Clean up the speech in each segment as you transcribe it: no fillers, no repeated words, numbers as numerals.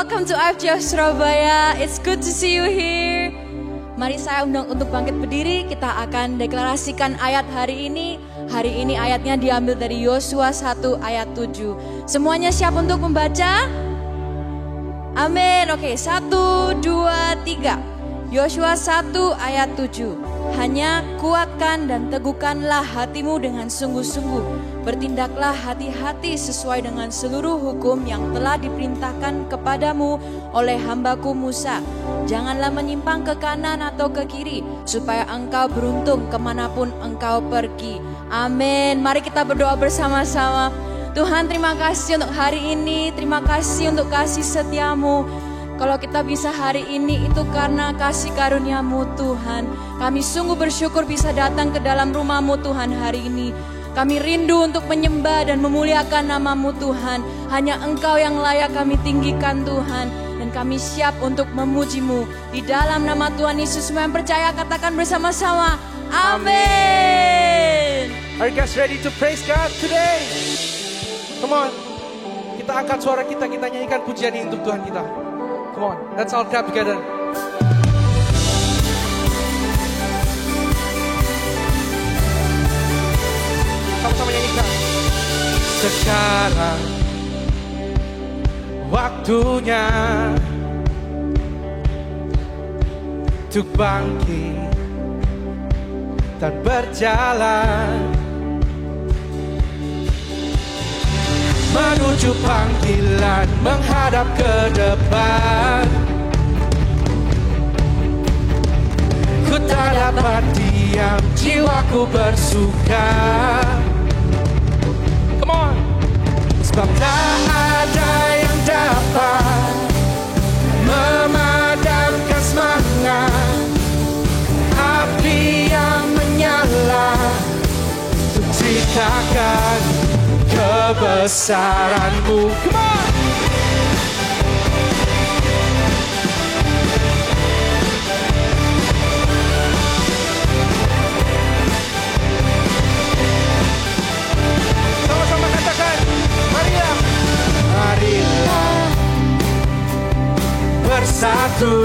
welcome to IFJF Surabaya. It's good to see you here. Mari saya undang untuk bangkit berdiri. Kita akan deklarasikan ayat hari ini. Hari ini ayatnya diambil dari Yosua 1 ayat 7. Semuanya siap untuk membaca? Amin. Oke, 1, 2, 3. Yosua 1 ayat 7. Hanya kuatkan dan teguhkanlah hatimu dengan sungguh-sungguh. Bertindaklah hati-hati sesuai dengan seluruh hukum yang telah diperintahkan kepadamu oleh hambaku Musa. Janganlah menyimpang ke kanan atau ke kiri, supaya engkau beruntung kemanapun engkau pergi. Amin. Mari kita berdoa bersama-sama. Tuhan, terima kasih untuk hari ini. Terima kasih untuk kasih setiamu. Kalau kita bisa hari ini itu karena kasih karunia-Mu Tuhan. Kami sungguh bersyukur bisa datang ke dalam rumah-Mu Tuhan hari ini. Kami rindu untuk menyembah dan memuliakan nama-Mu Tuhan. Hanya Engkau yang layak kami tinggikan Tuhan. Dan kami siap untuk memuji-Mu. Di dalam nama Tuhan Yesus, semua yang percaya katakan bersama-sama. Amin. Are you guys ready to praise God today? Come on. Kita angkat suara kita nyanyikan pujian ini untuk Tuhan kita. Come on, let's all clap together. Sama-sama nyanyikan. Sekarang waktunya untuk bangkit dan berjalan menuju panggilan, menghadap ke depan. Ku tak dapat diam, jiwaku bersuka. Come on. Sebab tak ada yang dapat memadamkan semangat api yang menyala untuk ceritakan kebesaran-Mu. Come on. Sama-sama katakan, marilah. Marilah bersatu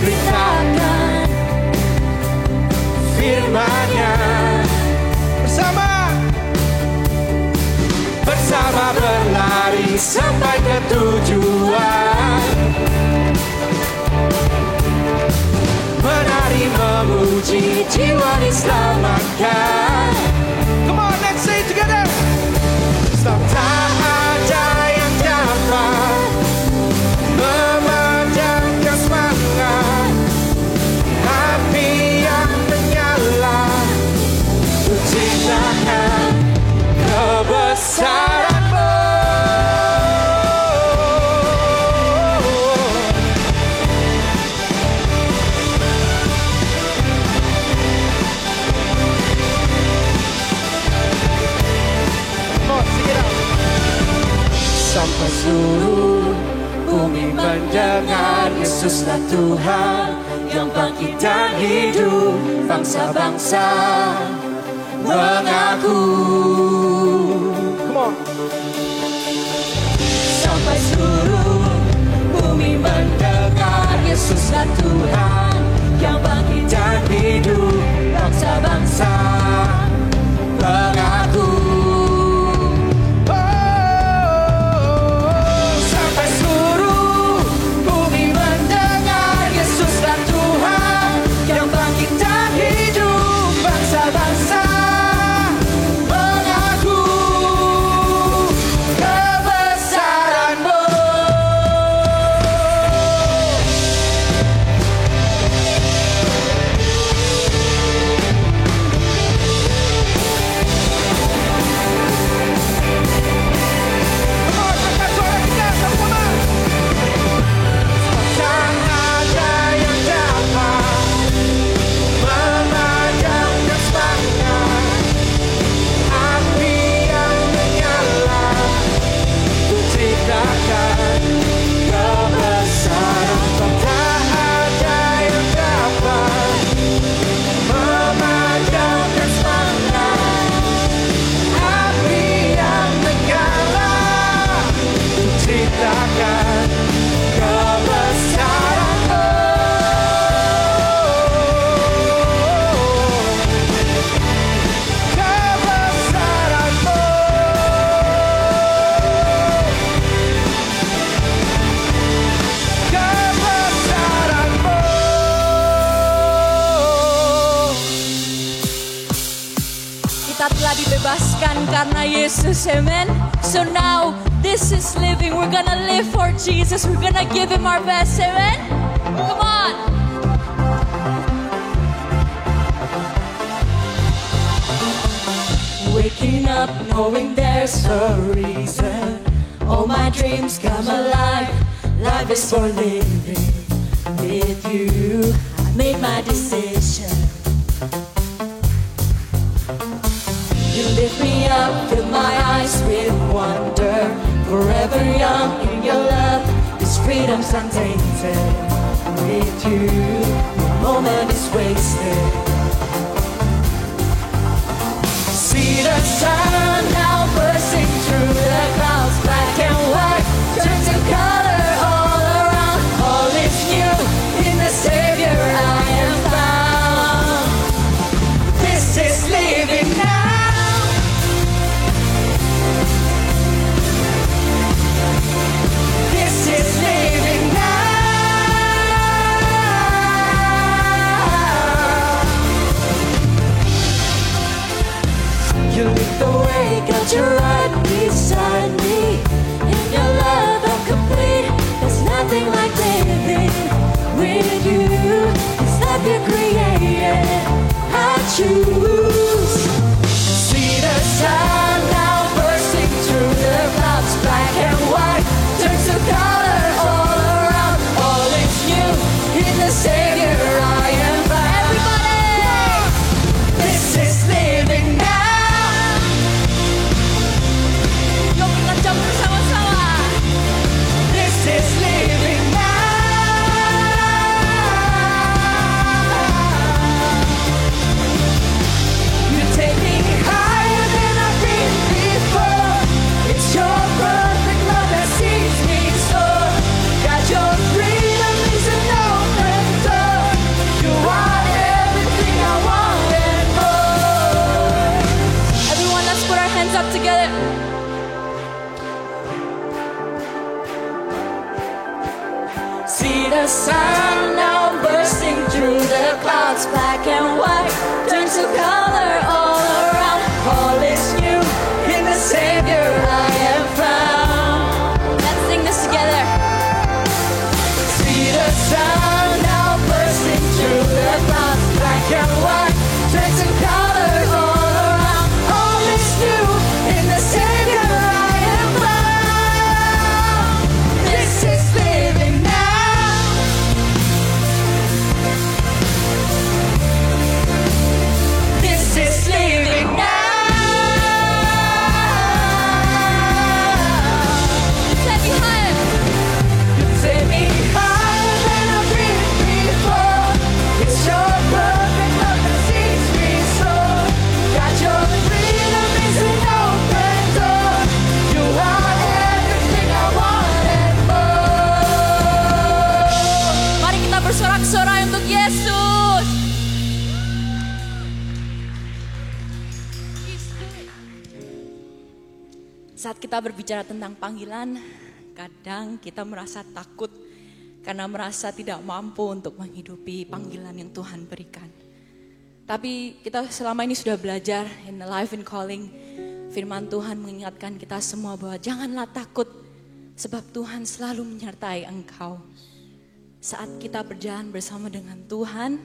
beritakan firman-Nya. Bersama berlari sampai ke tujuan, menari memuji, jiwa diselamatkan. Come on, let's say it together. Sebab tak ada yang dapat memadamkan semangat api yang menyala untuk cintakan kebesaran-Mu. Sampai seluruh bumi mendengar Yesuslah Tuhan yang bangkit dan hidup, bangsa-bangsa mengaku. Sampai seluruh bumi mendengar Yesuslah Tuhan yang bangkit dan hidup, bangsa-bangsa mengaku. Sampai seluruh bumi mendengar Yesuslah Tuhan yang bangkit dan hidup, bangsa-bangsa mengaku. karena Yesus, amen. So now this is living. We're gonna live for Jesus. We're gonna give Him our best, amen. Come on. Waking up knowing there's a reason. All my dreams come alive. Life is for living. With you, I made my decision. You lift me up, fill my eyes with wonder. Forever young in your love, this freedom's untainted. With you, no moment is wasted. See the sun now bursting through the clouds, black and white, turn to color all around. All is new, in the Savior I am found. This is living now. This is living now. You lead the way, got you right beside me. In your love I'm complete. There's nothing like living with you. It's life you created. I choose. See the sun now bursting through the clouds, black and white, turns to color all around. All is new in the Savior I am found. Everybody, this is living now. Yuk kita jump bersama-sama. This is living now. You take me higher than I've been before. It's your perfect love that sees me soar. Got your freedom is an open door. You are everything I want and more. Everyone, let's put our hands up together. See the sun now bursting through the clouds, black and white, turns to color all around. All is new in the Savior I am found. Let's sing this together. See the sun now bursting through the clouds, black and white, turns to color all around. All is new in the Savior I am found. This is living now. This is living now. You take me higher. You take me higher than I've been before. It's your perfect love that sees me soar. Got your freedom is an open door. You are everything I want and more. Mari kita bersorak-sorai untuk Yesus. Saat kita berbicara tentang panggilan, kadang kita merasa takut karena merasa tidak mampu untuk menghidupi panggilan yang Tuhan berikan. Tapi kita selama ini sudah belajar in the life and calling. Firman Tuhan mengingatkan kita semua bahwa janganlah takut sebab Tuhan selalu menyertai engkau. Saat kita berjalan bersama dengan Tuhan,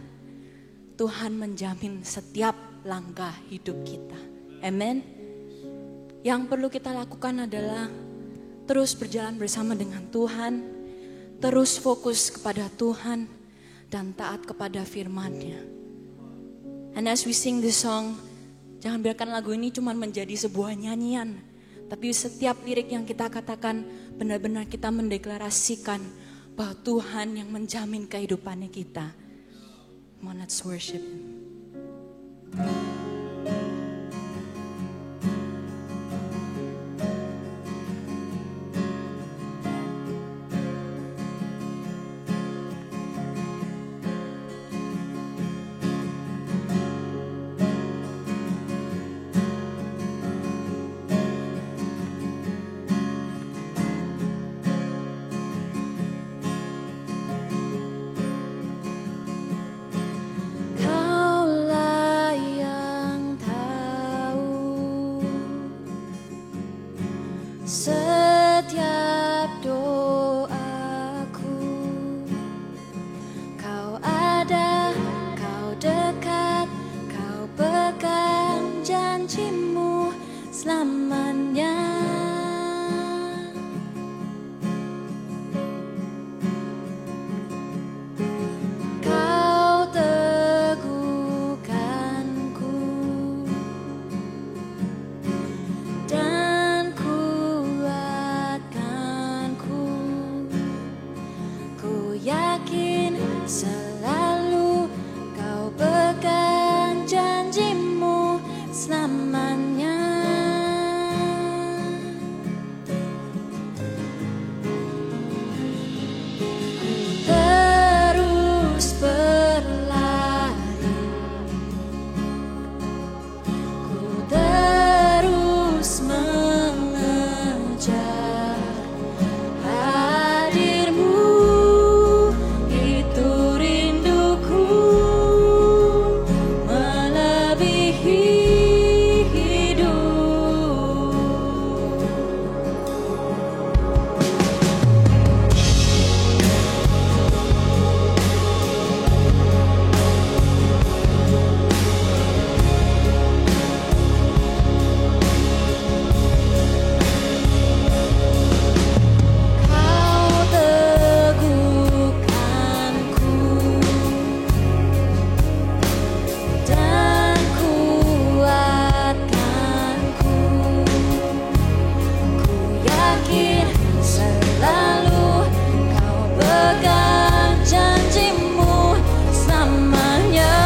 Tuhan menjamin setiap langkah hidup kita. Amen. Yang perlu kita lakukan adalah terus berjalan bersama dengan Tuhan, terus fokus kepada Tuhan, dan taat kepada firman-Nya. And as we sing this song, jangan biarkan lagu ini cuma menjadi sebuah nyanyian, tapi setiap lirik yang kita katakan benar-benar kita mendeklarasikan bahwa Tuhan yang menjamin kehidupannya kita. Come on, let's worship Him. Kau layak Setiap doaku, Kau ada, Kau dekat, Kau pegang janjimu selamanya. Kau teguhkanku dan kuatkanku. Ku yakin selalu Kau pegang janjimu selamanya. Terus berlari, ku terus mengejar hadirmu, itu rinduku melebihi hidup. Kau teguhkanku dan kuatkanku. Ku yakin selalu Kau pegang janjimu selamanya.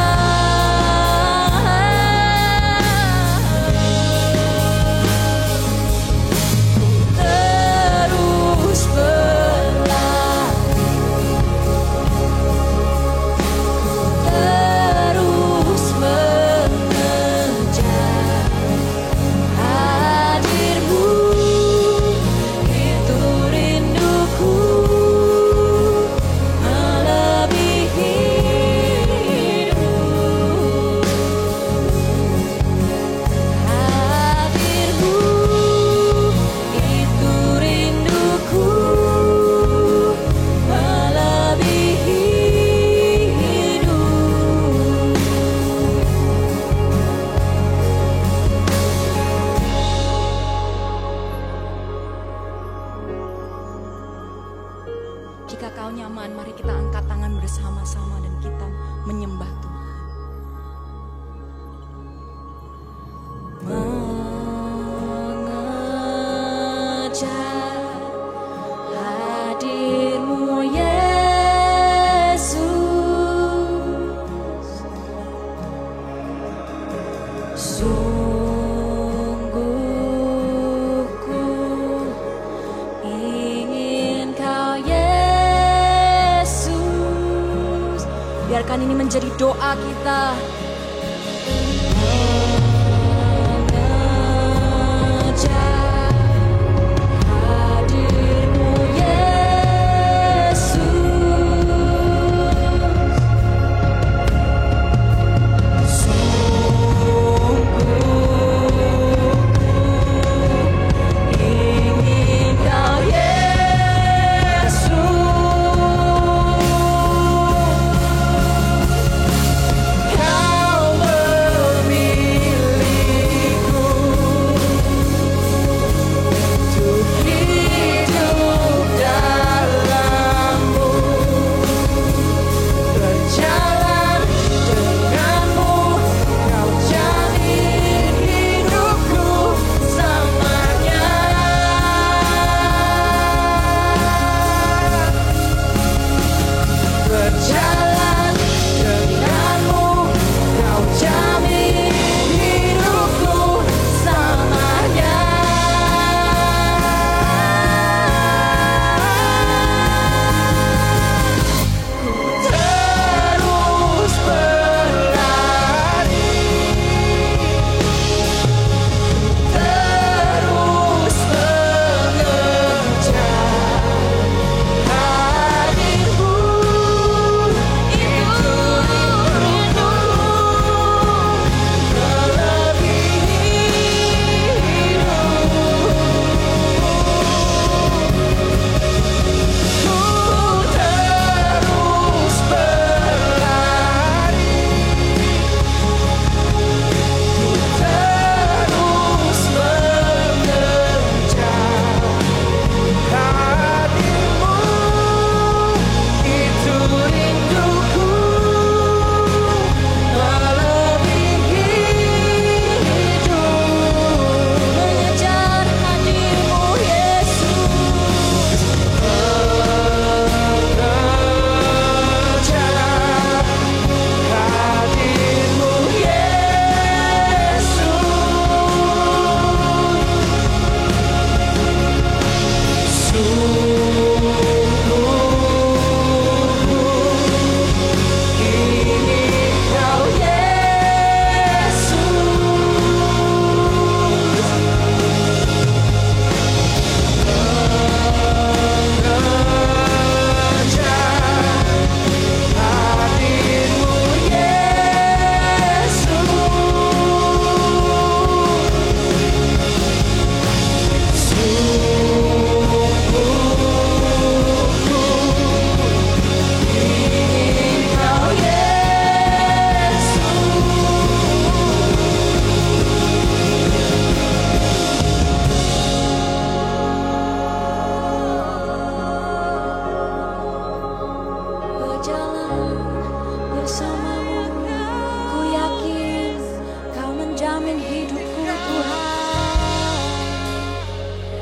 Terus berlari, terus mengejar hadirmu, itu rinduku melebihi hidup. Hadirmu, itu rinduku melebihi hidup. Jika kau nyaman, mari kita angkat tangan bersama-sama dan kita menyembah Tuhan. Mengejar hadirmu Yesus, sungguh ku ingin Kau Yesus. Biarkan ini menjadi doa kita. Mengejar hadirmu Yesus, ingin Kau Yesus, hadirmu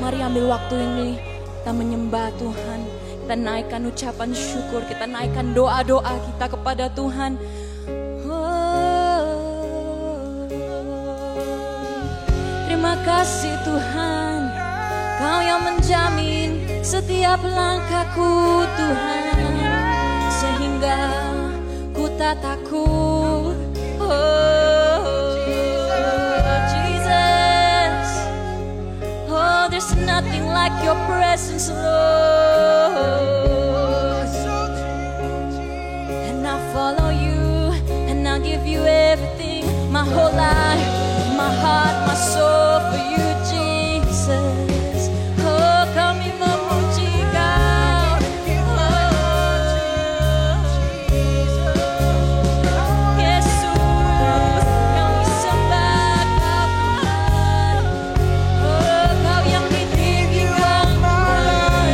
Mari ambil waktu ini, kita menyembah Tuhan. Kita naikkan ucapan syukur, kita naikkan doa-doa kita kepada Tuhan. Terima kasih Tuhan, Kau yang menjamin setiap langkahku Tuhan, sehingga ku tak takut. Jesus, oh there's nothing like your presence Lord. And I follow you, and I'll give you everything, my whole life, my heart, my soul for you Jesus. Oh kami memuji Kau, Yesus, kami sembah Kau Tuhan. Oh Kau yang ditinggikan Tuhan.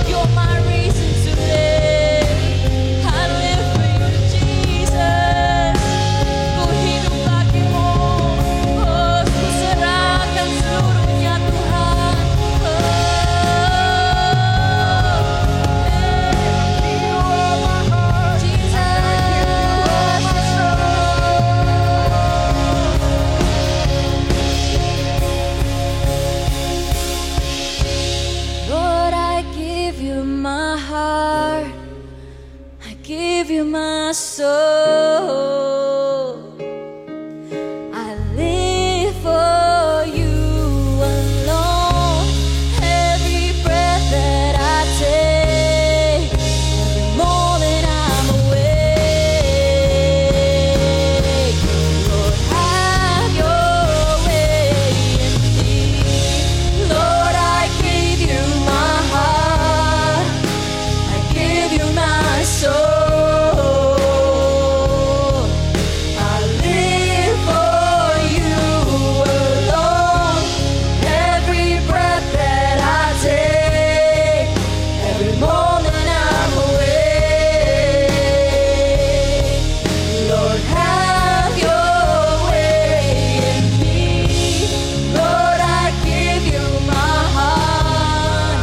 You're my reason to live. I live for you, Jesus. Ku hidup bagimu. Oh, ku serahkan seluruhnya Tuhan. Lord, I give you my heart, I give you my soul. I live for you alone. Every breath that I take, every moment I'm awake. Lord, have your way in me. Lord, I give you my heart, I give you my soul. I live for you alone. Every breath that I take, every moment I'm awake. Lord, have your way in me. Lord, I give you my heart,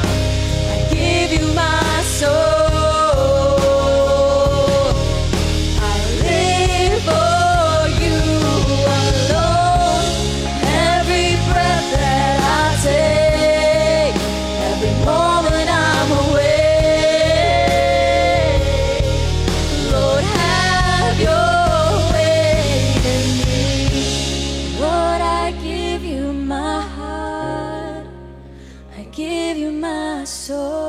I give you my soul. I live for you alone. Every breath that I take, every moment I'm awake. Lord, have your way in me. Lord, I give you my heart, I give you my soul.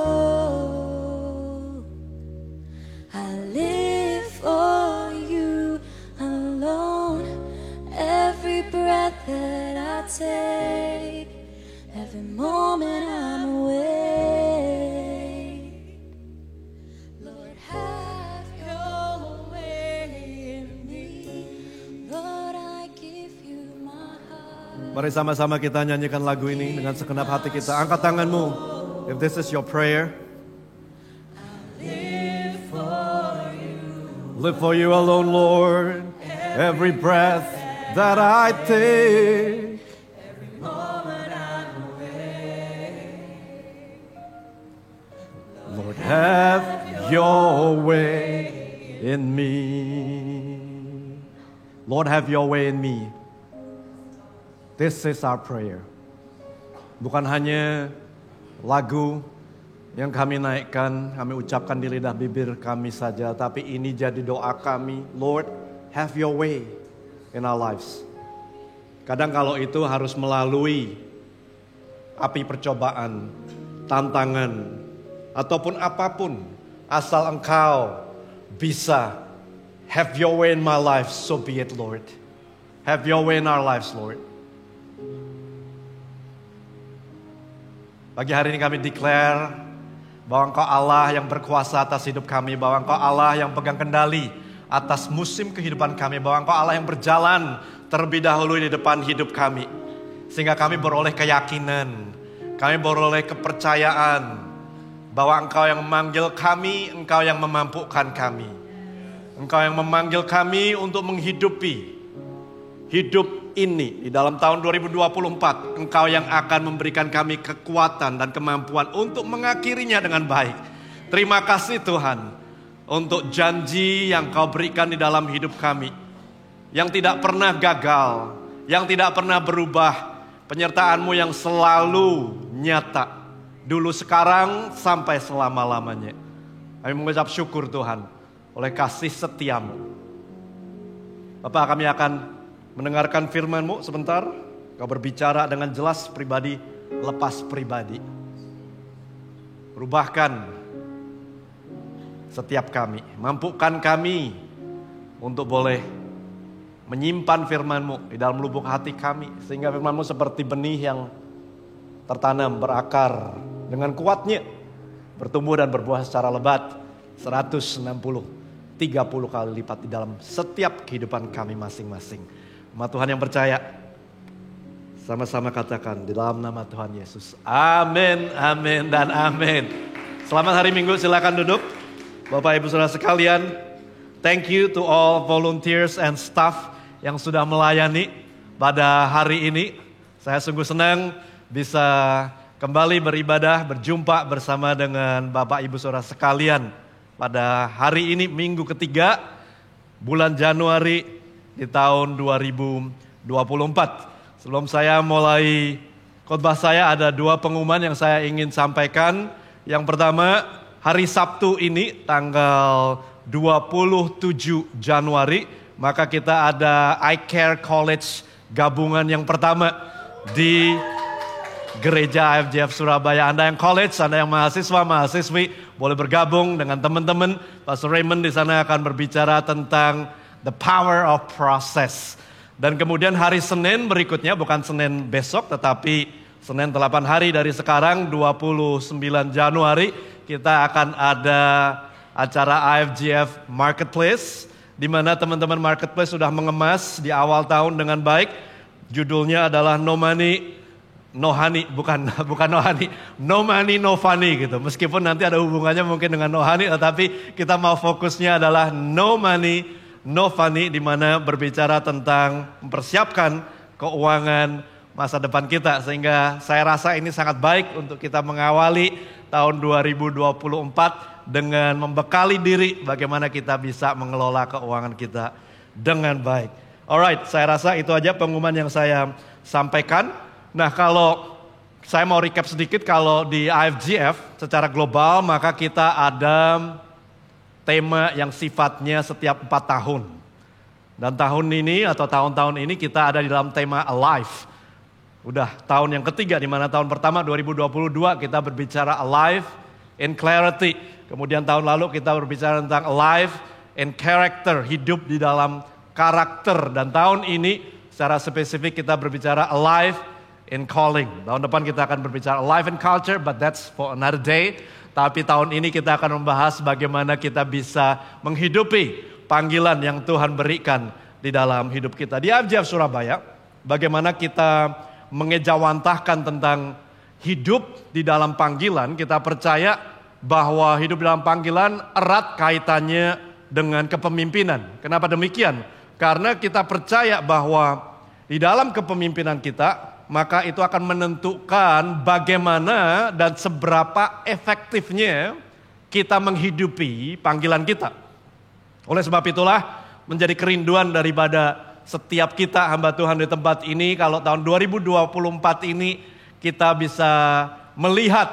I live for you alone. Every breath that I take, every moment I'm awake. Lord, have your way in me. Lord, I give you my heart. Mari sama-sama kita nyanyikan lagu ini dengan segenap hati kita. Angkat tanganmu. If this is your prayer. Live for you alone, Lord. Every breath that I take. Lord, have your way in me. Lord, have your way in me. This is our prayer. Bukan hanya lagu yang kami naikkan, kami ucapkan di lidah bibir kami saja, tapi ini jadi doa kami. Lord, have your way in our lives. Kadang kalau itu harus melalui api percobaan, tantangan, ataupun apapun, asal Engkau bisa have your way in my life, so be it, Lord. Have your way in our lives, Lord. Pagi hari ini kami declare bahwa Engkau Allah yang berkuasa atas hidup kami, bahwa Engkau Allah yang pegang kendali atas musim kehidupan kami, bahwa Engkau Allah yang berjalan terlebih dahulu di depan hidup kami. Sehingga kami beroleh keyakinan, kami beroleh kepercayaan bahwa Engkau yang memanggil kami, Engkau yang memampukan kami. Engkau yang memanggil kami untuk menghidupi hidup ini di dalam tahun 2024. Engkau yang akan memberikan kami kekuatan dan kemampuan untuk mengakhirinya dengan baik. Terima kasih Tuhan untuk janji yang Kau berikan di dalam hidup kami, yang tidak pernah gagal, yang tidak pernah berubah. Penyertaan-Mu yang selalu nyata, dulu, sekarang, sampai selama-lamanya. Kami mengucap syukur Tuhan oleh kasih setia-Mu. Bapak, kami akan mendengarkan firman-Mu sebentar. Kau berbicara dengan jelas pribadi, lepas pribadi. Rubahkan setiap kami, mampukan kami untuk boleh menyimpan firman-Mu di dalam lubuk hati kami. Sehingga firman-Mu seperti benih yang tertanam, berakar dengan kuatnya, bertumbuh dan berbuah secara lebat 160, 30 kali lipat di dalam setiap kehidupan kami masing-masing. Umat Tuhan yang percaya, sama-sama katakan di dalam nama Tuhan Yesus. Amin, amin, dan amin. Selamat hari Minggu, silakan duduk. Bapak Ibu Saudara sekalian, thank you to all volunteers and staff yang sudah melayani pada hari ini. Saya sungguh senang bisa kembali beribadah, berjumpa bersama dengan Bapak Ibu Saudara sekalian pada hari ini, minggu ketiga bulan Januari di tahun 2024. Sebelum saya mulai khotbah saya, ada dua pengumuman yang saya ingin sampaikan. Yang pertama, hari Sabtu ini tanggal 27 Januari, maka kita ada iCare College gabungan yang pertama di Gereja IFGF Surabaya. Anda yang college, Anda yang mahasiswa, mahasiswi, boleh bergabung dengan teman-teman. Pastor Raymond di sana akan berbicara tentang the power of process. Dan kemudian hari Senin berikutnya, bukan Senin besok, tetapi Senin 8 hari dari sekarang, 29 Januari, kita akan ada acara IFGF Marketplace, di mana teman-teman Marketplace sudah mengemas di awal tahun dengan baik. Judulnya adalah No Money, No Honey, bukan No Honey, No Money, No Funny gitu. Meskipun nanti ada hubungannya mungkin dengan No Honey, tetapi kita mau fokusnya adalah No Money, No Funny, di mana berbicara tentang mempersiapkan keuangan masa depan kita. Sehingga saya rasa ini sangat baik untuk kita mengawali tahun 2024 dengan membekali diri bagaimana kita bisa mengelola keuangan kita dengan baik. Alright, saya rasa itu aja pengumuman yang saya sampaikan. Nah, kalau saya mau recap sedikit, kalau di IFGF secara global maka kita ada tema yang sifatnya setiap 4 tahun. Dan tahun ini atau tahun-tahun ini kita ada di dalam tema Alive. Udah tahun yang ketiga, di mana tahun pertama 2022 kita berbicara Alive in Clarity. Kemudian tahun lalu kita berbicara tentang Alive in Character, hidup di dalam karakter. Dan tahun ini secara spesifik kita berbicara Alive in Calling. Tahun depan kita akan berbicara Alive in Culture, but that's for another day. Tapi tahun ini kita akan membahas bagaimana kita bisa menghidupi panggilan yang Tuhan berikan di dalam hidup kita. Di IFGF Surabaya, bagaimana kita mengejawantahkan tentang hidup di dalam panggilan. Kita percaya bahwa hidup dalam panggilan erat kaitannya dengan kepemimpinan. Kenapa demikian? Karena kita percaya bahwa di dalam kepemimpinan kita, maka itu akan menentukan bagaimana dan seberapa efektifnya kita menghidupi panggilan kita. Oleh sebab itulah menjadi kerinduan daripada setiap kita hamba Tuhan di tempat ini, kalau tahun 2024 ini kita bisa melihat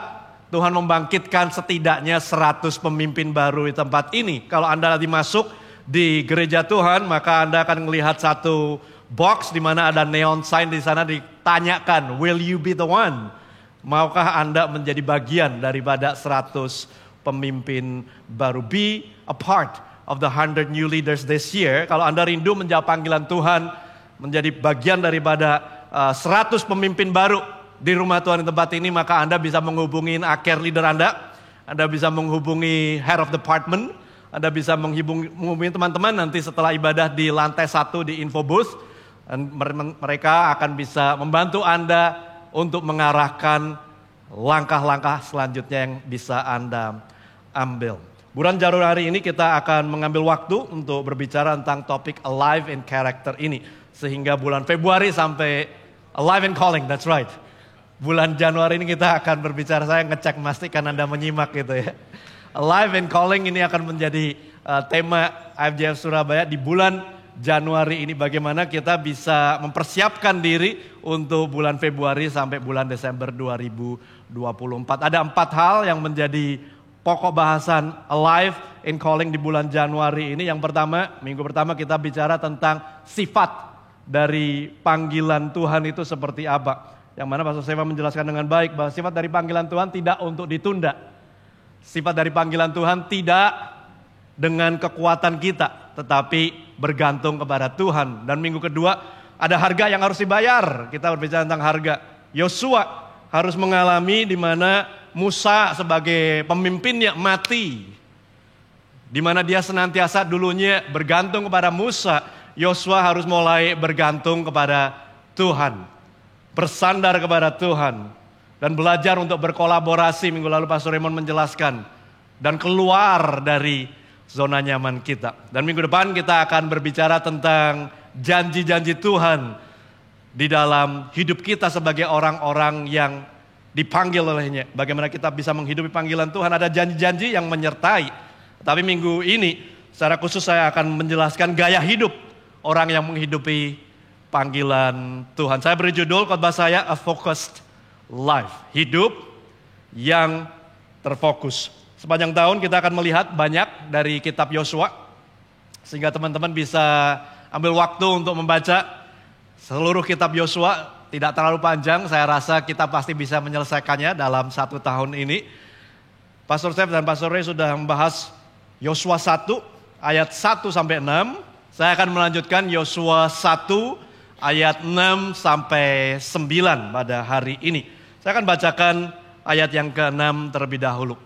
Tuhan membangkitkan setidaknya 100 pemimpin baru di tempat ini. Kalau Anda nanti masuk di gereja Tuhan, maka Anda akan melihat satu box di mana ada neon sign di sana ditanyakan, will you be the one? Maukah Anda menjadi bagian daripada 100 pemimpin baru? Be a part of the 100 new leaders this year. Kalau Anda rindu menjawab panggilan Tuhan, menjadi bagian daripada 100 pemimpin baru di rumah Tuhan di tempat ini, maka Anda bisa menghubungi care leader Anda. Anda bisa menghubungi head of department. Anda bisa menghubungi teman-teman nanti setelah ibadah di lantai 1 di info booth. Dan mereka akan bisa membantu Anda untuk mengarahkan langkah-langkah selanjutnya yang bisa Anda ambil. Bulan Januari ini kita akan mengambil waktu untuk berbicara tentang topik Alive in Character ini. Sehingga bulan Februari sampai Alive in Calling, that's right. Bulan Januari ini kita akan berbicara, saya ngecek memastikan Anda menyimak gitu ya. Alive in Calling ini akan menjadi tema IFJF Surabaya di bulan Januari ini. Bagaimana kita bisa mempersiapkan diri untuk bulan Februari sampai bulan Desember 2024. Ada 4 hal yang menjadi pokok bahasan Alive in Calling di bulan Januari ini. Yang pertama, minggu pertama kita bicara tentang sifat dari panggilan Tuhan itu seperti apa. Yang mana Pastor Seva menjelaskan dengan baik bahwa sifat dari panggilan Tuhan tidak untuk ditunda. Sifat dari panggilan Tuhan tidak dengan kekuatan kita, tetapi bergantung kepada Tuhan. Dan minggu kedua ada harga yang harus dibayar. Kita berbicara tentang harga. Yosua harus mengalami di mana Musa sebagai pemimpinnya mati. Di mana dia senantiasa dulunya bergantung kepada Musa, Yosua harus mulai bergantung kepada Tuhan. Bersandar kepada Tuhan. Dan belajar untuk berkolaborasi. Minggu lalu Pastor Raymond menjelaskan. Dan keluar dari zona nyaman kita. Dan minggu depan kita akan berbicara tentang janji-janji Tuhan di dalam hidup kita sebagai orang-orang yang dipanggil olehnya. Bagaimana kita bisa menghidupi panggilan Tuhan. Ada janji-janji yang menyertai. Tapi minggu ini secara khusus saya akan menjelaskan gaya hidup orang yang menghidupi panggilan Tuhan. Saya beri judul khotbah saya A Focused Life. Hidup yang terfokus. Sepanjang tahun kita akan melihat banyak dari kitab Yosua. Sehingga teman-teman bisa ambil waktu untuk membaca seluruh kitab Yosua. Tidak terlalu panjang, saya rasa kita pasti bisa menyelesaikannya dalam 1 tahun ini. Pastor Steph dan Pastor Ray sudah membahas Yosua 1 ayat 1 sampai 6. Saya akan melanjutkan Yosua 1 ayat 6 sampai 9 pada hari ini. Saya akan bacakan ayat yang ke-6 terlebih dahulu.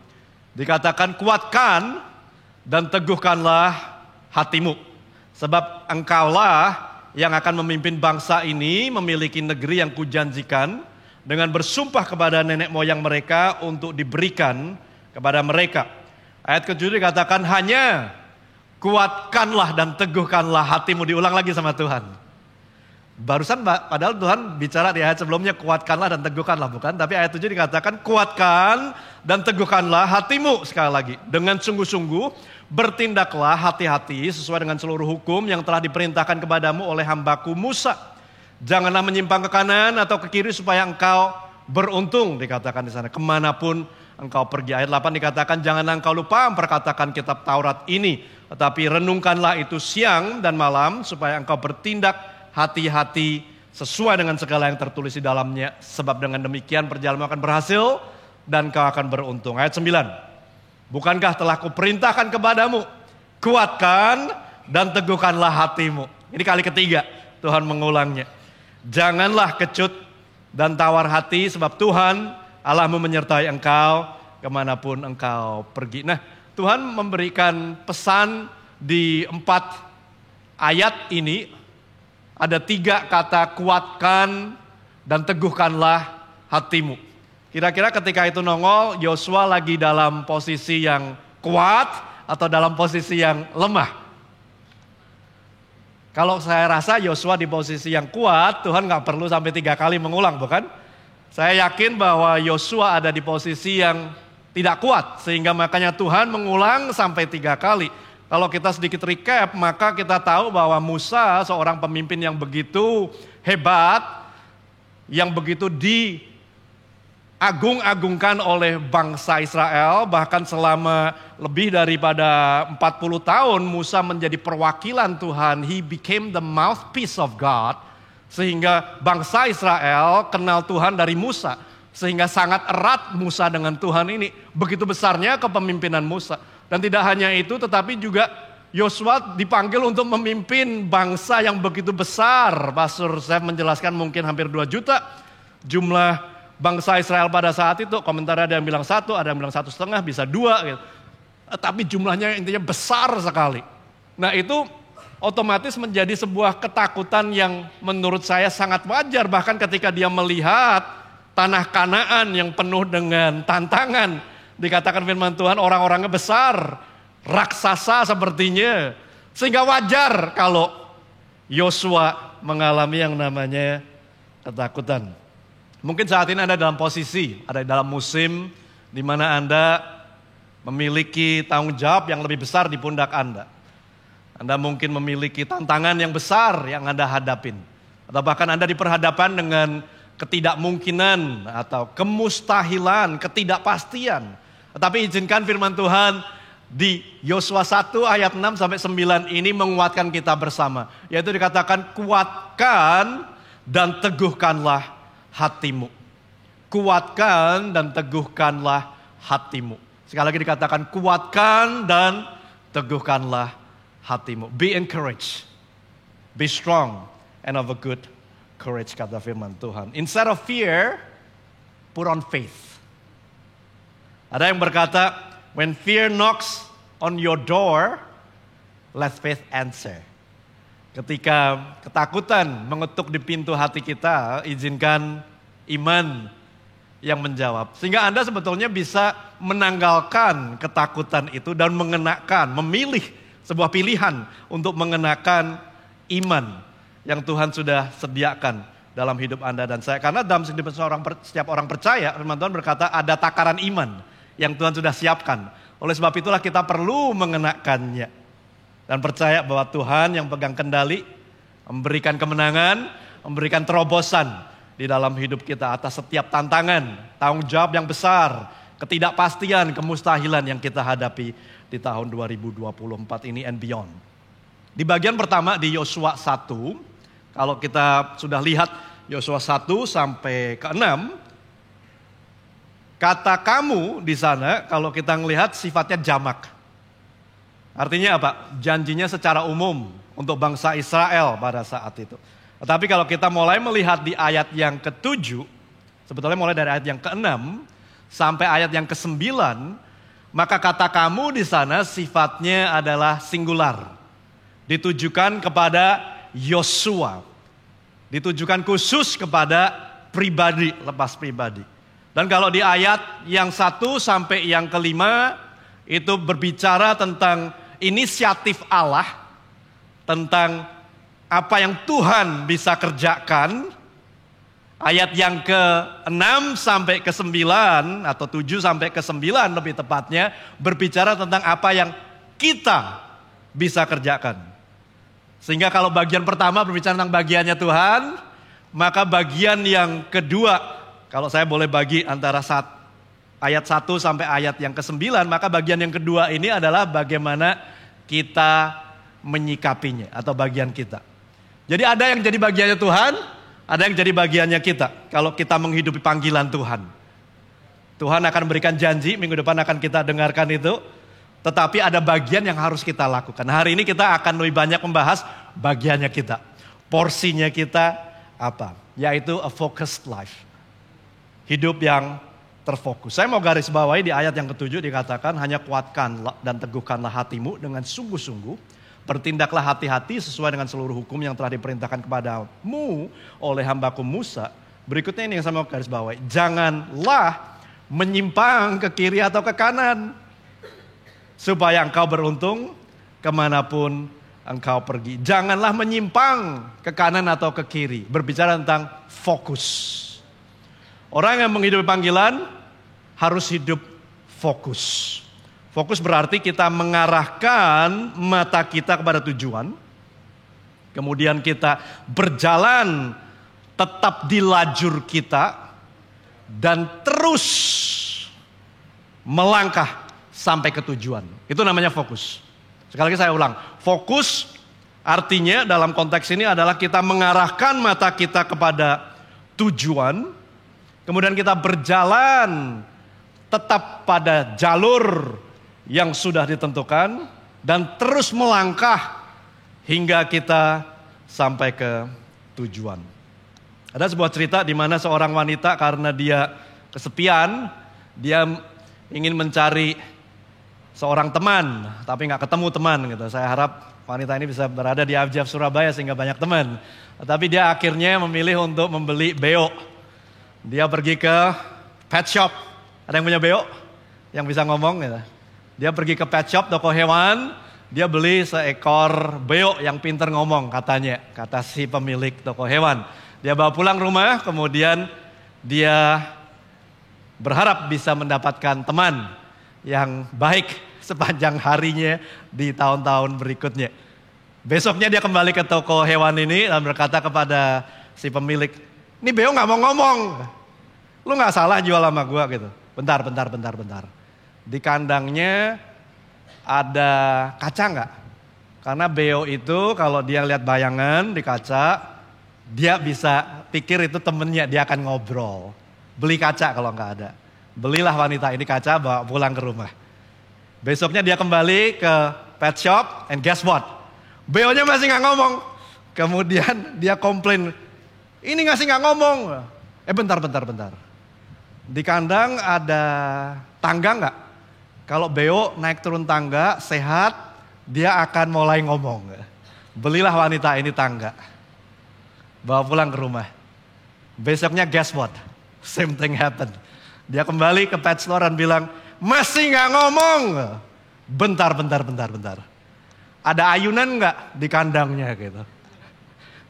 Dikatakan, kuatkan dan teguhkanlah hatimu. Sebab engkaulah yang akan memimpin bangsa ini memiliki negeri yang kujanjikan dengan bersumpah kepada nenek moyang mereka untuk diberikan kepada mereka. Ayat ke-7 dikatakan hanya kuatkanlah dan teguhkanlah hatimu. Diulang lagi sama Tuhan. Barusan padahal Tuhan bicara di ayat sebelumnya kuatkanlah dan teguhkanlah, bukan? Tapi ayat 7 dikatakan kuatkan dan teguhkanlah hatimu. Sekali lagi, dengan sungguh-sungguh bertindaklah hati-hati sesuai dengan seluruh hukum yang telah diperintahkan kepadamu oleh hambaku Musa. Janganlah menyimpang ke kanan atau ke kiri supaya engkau beruntung, dikatakan di sana. Kemanapun engkau pergi. Ayat 8 dikatakan janganlah engkau lupa memperkatakan kitab Taurat ini. Tetapi renungkanlah itu siang dan malam supaya engkau bertindak hati-hati sesuai dengan segala yang tertulis di dalamnya. Sebab dengan demikian perjalananmu akan berhasil dan kau akan beruntung. Ayat 9. Bukankah telah kuperintahkan kepadamu, kuatkan dan teguhkanlah hatimu. Ini kali ketiga Tuhan mengulangnya. Janganlah kecut dan tawar hati sebab Tuhan Allahmu menyertai engkau kemanapun engkau pergi. Nah, Tuhan memberikan pesan di 4 ayat ini. Ada 3 kata kuatkan dan teguhkanlah hatimu. Kira-kira ketika itu nongol, Yosua lagi dalam posisi yang kuat atau dalam posisi yang lemah? Kalau saya rasa Yosua di posisi yang kuat, Tuhan gak perlu sampai 3 kali mengulang, bukan? Saya yakin bahwa Yosua ada di posisi yang tidak kuat, sehingga makanya Tuhan mengulang sampai 3 kali. Kalau kita sedikit recap, maka kita tahu bahwa Musa seorang pemimpin yang begitu hebat, yang begitu diagung-agungkan oleh bangsa Israel, bahkan selama lebih daripada 40 tahun Musa menjadi perwakilan Tuhan. He became the mouthpiece of God, sehingga bangsa Israel kenal Tuhan dari Musa, sehingga sangat erat Musa dengan Tuhan ini. Begitu besarnya kepemimpinan Musa. Dan tidak hanya itu, tetapi juga Yosua dipanggil untuk memimpin bangsa yang begitu besar. Pastor saya menjelaskan mungkin hampir 2 juta jumlah bangsa Israel pada saat itu. Komentar ada yang bilang 1, ada yang bilang 1,5, bisa 2 gitu. Tapi jumlahnya intinya besar sekali. Nah itu otomatis menjadi sebuah ketakutan yang menurut saya sangat wajar. Bahkan ketika dia melihat tanah Kanaan yang penuh dengan tantangan. Dikatakan firman Tuhan orang-orangnya besar. raksasa sepertinya. Sehingga wajar kalau Yosua mengalami yang namanya ketakutan. Mungkin saat ini Anda dalam posisi, ada dalam musim di mana Anda memiliki tanggung jawab yang lebih besar di pundak Anda. Anda mungkin memiliki tantangan yang besar yang Anda hadapin. Atau bahkan Anda diperhadapkan dengan ketidakmungkinan atau kemustahilan, ketidakpastian. Tetapi izinkan firman Tuhan di Yosua 1 ayat 6 sampai 9 ini menguatkan kita bersama. Yaitu dikatakan kuatkan dan teguhkanlah hatimu. Kuatkan dan teguhkanlah hatimu. Sekali lagi dikatakan kuatkan dan teguhkanlah hatimu. Be encouraged. Be strong and of a good courage, kata firman Tuhan. Instead of fear, put on faith. Ada yang berkata, when fear knocks on your door, let faith answer. Ketika ketakutan mengetuk di pintu hati kita, izinkan iman yang menjawab. Sehingga Anda sebetulnya bisa menanggalkan ketakutan itu dan memilih sebuah pilihan untuk mengenakan iman yang Tuhan sudah sediakan dalam hidup Anda dan saya. Karena dalam hidup setiap orang percaya, firman Tuhan berkata ada takaran iman yang Tuhan sudah siapkan. Oleh sebab itulah kita perlu mengenakannya. Dan percaya bahwa Tuhan yang pegang kendali, memberikan kemenangan, memberikan terobosan di dalam hidup kita atas setiap tantangan, tanggung jawab yang besar, ketidakpastian, kemustahilan yang kita hadapi di tahun 2024 ini and beyond. Di bagian pertama di Yosua 1, kalau kita sudah lihat Yosua 1 sampai ke 6, kata kamu di sana kalau kita melihat sifatnya jamak. Artinya apa? Janjinya secara umum untuk bangsa Israel pada saat itu. Tetapi kalau kita mulai melihat di ayat yang ke-7, sebetulnya mulai dari ayat yang ke-6 sampai ayat yang ke-9, maka kata kamu di sana sifatnya adalah singular. Ditujukan kepada Yosua. Ditujukan khusus kepada pribadi, lepas pribadi. Dan kalau di ayat yang 1 sampai yang ke-5 itu berbicara tentang inisiatif Allah, tentang apa yang Tuhan bisa kerjakan. Ayat yang ke-6 sampai ke-9 atau 7 sampai ke-9 lebih tepatnya berbicara tentang apa yang kita bisa kerjakan. Sehingga kalau bagian pertama berbicara tentang bagiannya Tuhan, maka bagian yang kedua, kalau saya boleh bagi antara ayat 1 sampai ayat yang ke-9, maka bagian yang kedua ini adalah bagaimana kita menyikapinya atau bagian kita. Jadi ada yang jadi bagiannya Tuhan, ada yang jadi bagiannya kita. Kalau kita menghidupi panggilan Tuhan. Tuhan akan berikan janji, minggu depan akan kita dengarkan itu. Tetapi ada bagian yang harus kita lakukan. Hari ini kita akan lebih banyak membahas bagiannya kita. Porsinya kita apa? Yaitu a focused life. Hidup yang terfokus. Saya mau garis bawahi di ayat yang ke-7 dikatakan, hanya kuatkan dan teguhkanlah hatimu dengan sungguh-sungguh. Bertindaklah hati-hati sesuai dengan seluruh hukum yang telah diperintahkan kepadamu oleh hambaku Musa. Berikutnya ini yang saya mau garis bawahi. Janganlah menyimpang ke kiri atau ke kanan, supaya engkau beruntung kemanapun engkau pergi. Janganlah menyimpang ke kanan atau ke kiri. Berbicara tentang fokus. Orang yang menghidupi panggilan harus hidup fokus. Fokus berarti kita mengarahkan mata kita kepada tujuan. Kemudian kita berjalan tetap di lajur kita. Dan terus melangkah sampai ke tujuan. Itu namanya fokus. Sekali lagi saya ulang. Fokus artinya dalam konteks ini adalah kita mengarahkan mata kita kepada tujuan. Kemudian kita berjalan tetap pada jalur yang sudah ditentukan. Dan terus melangkah hingga kita sampai ke tujuan. Ada sebuah cerita di mana seorang wanita karena dia kesepian. Dia ingin mencari seorang teman, tapi nggak ketemu teman gitu. Saya harap wanita ini bisa berada di Abjad Surabaya sehingga banyak teman. Tapi dia akhirnya memilih untuk membeli beo. Dia pergi ke pet shop. Ada yang punya beo? Yang bisa ngomong gitu. Dia pergi ke pet shop, toko hewan. Dia beli seekor beo yang pinter ngomong katanya. Kata si pemilik toko hewan. Dia bawa pulang rumah, kemudian dia berharap bisa mendapatkan teman yang baik sepanjang harinya di tahun-tahun berikutnya. Besoknya dia kembali ke toko hewan ini dan berkata kepada si pemilik, ini beo gak mau ngomong. Lu gak salah jual sama gua gitu. Bentar. Di kandangnya ada kaca gak? Karena beo itu kalau dia lihat bayangan di kaca, dia bisa pikir itu temennya, dia akan ngobrol. Beli kaca kalau gak ada. Belilah wanita ini kaca, bawa pulang ke rumah. Besoknya dia kembali ke pet shop, and guess what? Beonya masih gak ngomong. Kemudian dia komplain, ini masih gak ngomong. Bentar. Di kandang ada tangga gak? Kalau beo naik turun tangga, sehat, dia akan mulai ngomong. Belilah wanita ini tangga. Bawa pulang ke rumah. Besoknya guess what? Same thing happened. Dia kembali ke pet store dan bilang, masih gak ngomong. Bentar. Ada ayunan gak di kandangnya gitu.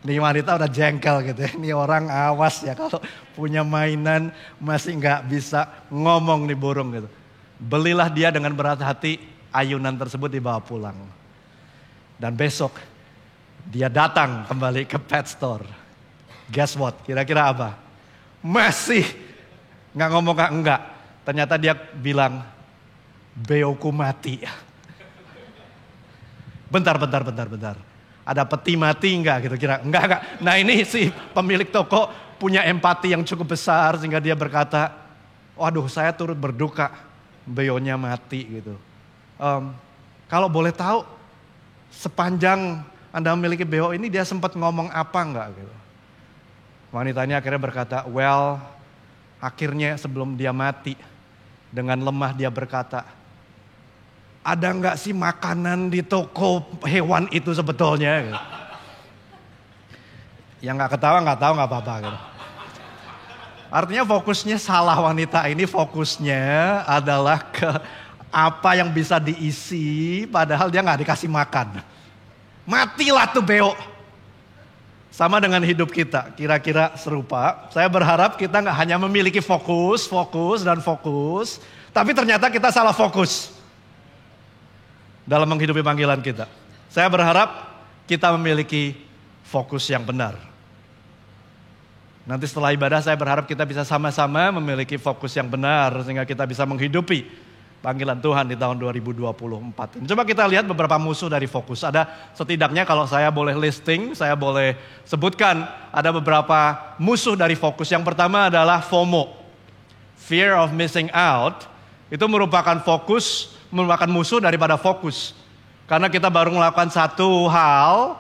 Nih wanita udah jengkel gitu ya. Ini orang awas ya kalau punya mainan masih gak bisa ngomong nih burung gitu. Belilah dia dengan berat hati, ayunan tersebut dibawa pulang. Dan besok dia datang kembali ke pet store. Guess what? Kira-kira apa? Masih gak ngomong enggak. Ternyata dia bilang, beoku mati. Bentar. Ada peti mati enggak gitu kira? Enggak. Nah ini si pemilik toko punya empati yang cukup besar sehingga dia berkata, waduh saya turut berduka beonya mati gitu. Kalau boleh tahu sepanjang Anda memiliki beo ini dia sempat ngomong apa enggak gitu. Wanitanya akhirnya berkata, well akhirnya sebelum dia mati dengan lemah dia berkata, ada enggak sih makanan di toko hewan itu sebetulnya gitu. Yang enggak ketawa enggak tahu enggak apa-apa gitu. Artinya fokusnya salah wanita ini, fokusnya adalah ke apa yang bisa diisi padahal dia gak dikasih makan. Matilah tuh beo. Sama dengan hidup kita, kira-kira serupa. Saya berharap kita gak hanya memiliki fokus, tapi ternyata kita salah fokus dalam menghidupi panggilan kita. Saya berharap kita memiliki fokus yang benar. Nanti setelah ibadah saya berharap kita bisa sama-sama memiliki fokus yang benar sehingga kita bisa menghidupi panggilan Tuhan di tahun 2024. Coba kita lihat beberapa musuh dari fokus. Ada setidaknya kalau saya boleh listing, saya boleh sebutkan ada beberapa musuh dari fokus. Yang pertama adalah FOMO, fear of missing out. Itu merupakan musuh daripada fokus. Karena kita baru melakukan satu hal,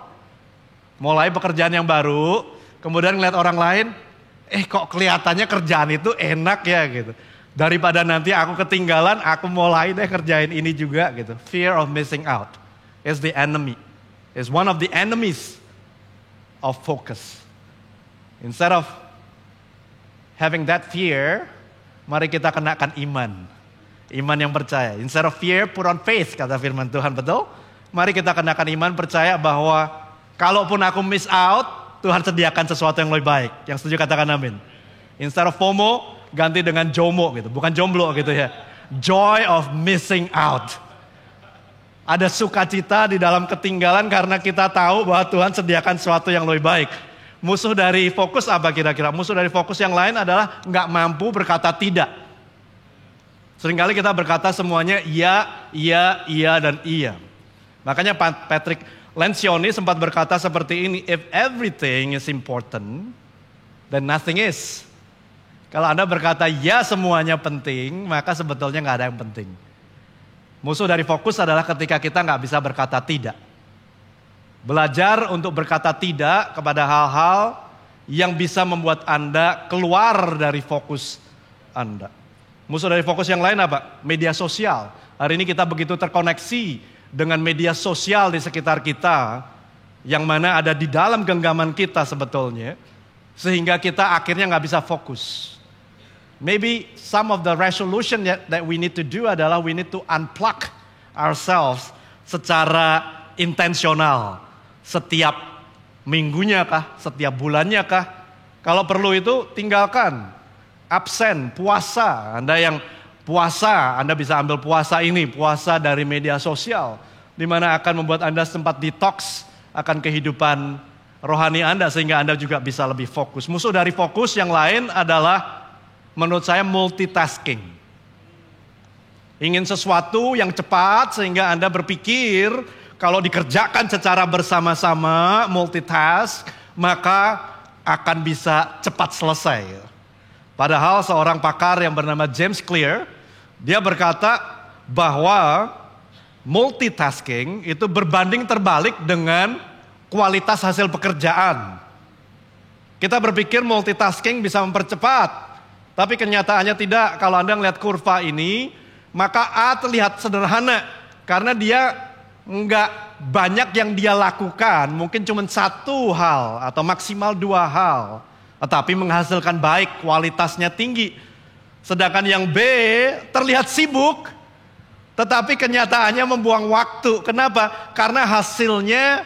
mulai pekerjaan yang baru, kemudian ngeliat orang lain, kok kelihatannya kerjaan itu enak ya gitu. Daripada nanti aku ketinggalan, aku mulai deh kerjain ini juga gitu. Fear of missing out is the enemy. Is one of the enemies of focus. Instead of having that fear, mari kita kenakan iman. Iman yang percaya. Instead of fear, put on faith, kata firman Tuhan, betul? Mari kita kenakan iman percaya bahwa kalaupun aku miss out, Tuhan sediakan sesuatu yang lebih baik. Yang setuju katakan amin. Instead of FOMO, ganti dengan JOMO gitu. Bukan jomblo gitu ya. Joy of missing out. Ada sukacita di dalam ketinggalan karena kita tahu bahwa Tuhan sediakan sesuatu yang lebih baik. Musuh dari fokus apa kira-kira? Musuh dari fokus yang lain adalah nggak mampu berkata tidak. Seringkali kita berkata semuanya iya, dan iya. Makanya Patrick Lencioni sempat berkata seperti ini, if everything is important, then nothing is. Kalau Anda berkata ya semuanya penting, maka sebetulnya nggak ada yang penting. Musuh dari fokus adalah ketika kita nggak bisa berkata tidak. Belajar untuk berkata tidak kepada hal-hal yang bisa membuat Anda keluar dari fokus Anda. Musuh dari fokus yang lain apa? Media sosial. Hari ini kita begitu terkoneksi dengan media sosial di sekitar kita, yang mana ada di dalam genggaman kita sebetulnya, sehingga kita akhirnya nggak bisa fokus. maybe some of the resolution that we need to do adalah we need to unplug ourselves secara intensional. Setiap minggunya kah, setiap bulannya kah. Kalau perlu itu tinggalkan, absen, puasa. Anda yang puasa, Anda bisa ambil puasa ini, puasa dari media sosial. Di mana akan membuat Anda sempat detox akan kehidupan rohani Anda sehingga Anda juga bisa lebih fokus. Musuh dari fokus yang lain adalah menurut saya multitasking. Ingin sesuatu yang cepat sehingga Anda berpikir kalau dikerjakan secara bersama-sama, multitask, maka akan bisa cepat selesai. Padahal seorang pakar yang bernama James Clear, dia berkata bahwa multitasking itu berbanding terbalik dengan kualitas hasil pekerjaan. Kita berpikir multitasking bisa mempercepat, tapi kenyataannya tidak. Kalau Anda melihat kurva ini, maka A terlihat sederhana karena dia enggak banyak yang dia lakukan, mungkin cuma satu hal atau maksimal 2 hal, tetapi menghasilkan baik, kualitasnya tinggi. Sedangkan yang B terlihat sibuk, tetapi kenyataannya membuang waktu. Kenapa? Karena hasilnya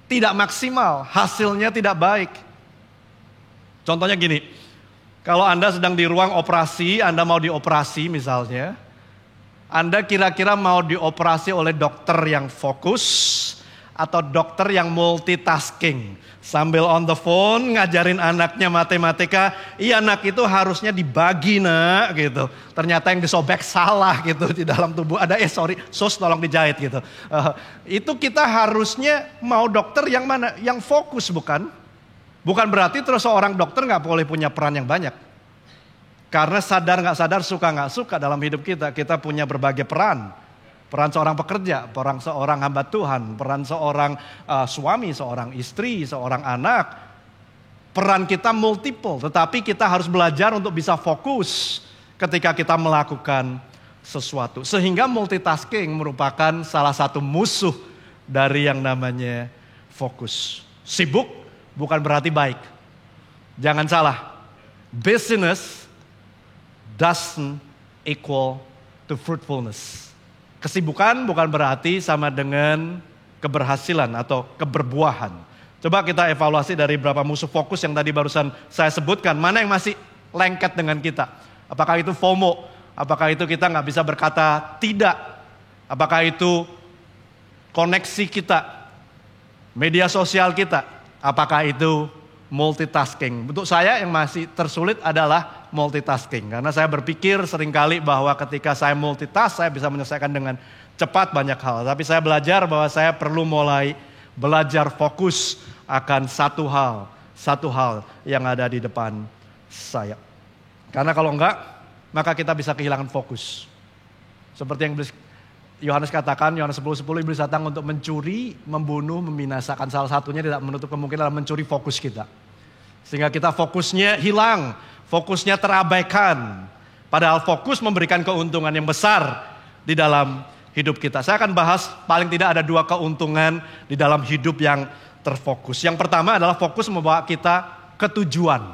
tidak maksimal, hasilnya tidak baik. Contohnya gini, kalau Anda sedang di ruang operasi, Anda mau dioperasi misalnya, Anda kira-kira mau dioperasi oleh dokter yang fokus atau dokter yang multitasking. Sambil on the phone ngajarin anaknya matematika, iya anak itu harusnya dibagi nak gitu. Ternyata yang disobek salah gitu di dalam tubuh. Ada sus tolong dijahit gitu. Itu kita harusnya mau dokter yang mana? Yang fokus bukan? Bukan berarti terus seorang dokter gak boleh punya peran yang banyak. Karena sadar gak sadar, suka gak suka dalam hidup kita punya berbagai peran. Peran seorang pekerja, peran seorang hamba Tuhan, peran seorang suami, seorang istri, seorang anak. Peran kita multiple, tetapi kita harus belajar untuk bisa fokus ketika kita melakukan sesuatu. Sehingga multitasking merupakan salah satu musuh dari yang namanya fokus. Sibuk bukan berarti baik. Jangan salah, busyness doesn't equal to fruitfulness. Kesibukan bukan berarti sama dengan keberhasilan atau keberbuahan. Coba kita evaluasi dari beberapa musuh fokus yang tadi barusan saya sebutkan. Mana yang masih lengket dengan kita? Apakah itu FOMO? Apakah itu kita nggak bisa berkata tidak? Apakah itu koneksi kita? Media sosial kita? Apakah itu multitasking? Untuk saya yang masih tersulit adalah multitasking. Karena saya berpikir seringkali bahwa ketika saya multitask, saya bisa menyelesaikan dengan cepat banyak hal. Tapi saya belajar bahwa saya perlu mulai belajar fokus akan satu hal yang ada di depan saya. Karena kalau enggak, maka kita bisa kehilangan fokus. Seperti yang Yohanes katakan, Yohanes 10:10, iblis datang untuk mencuri, membunuh, membinasakan. Salah satunya tidak menutup kemungkinan mencuri fokus kita. Sehingga kita fokusnya hilang, fokusnya terabaikan. Padahal fokus memberikan keuntungan yang besar di dalam hidup kita. Saya akan bahas paling tidak ada 2 keuntungan di dalam hidup yang terfokus. Yang pertama adalah fokus membawa kita ke tujuan.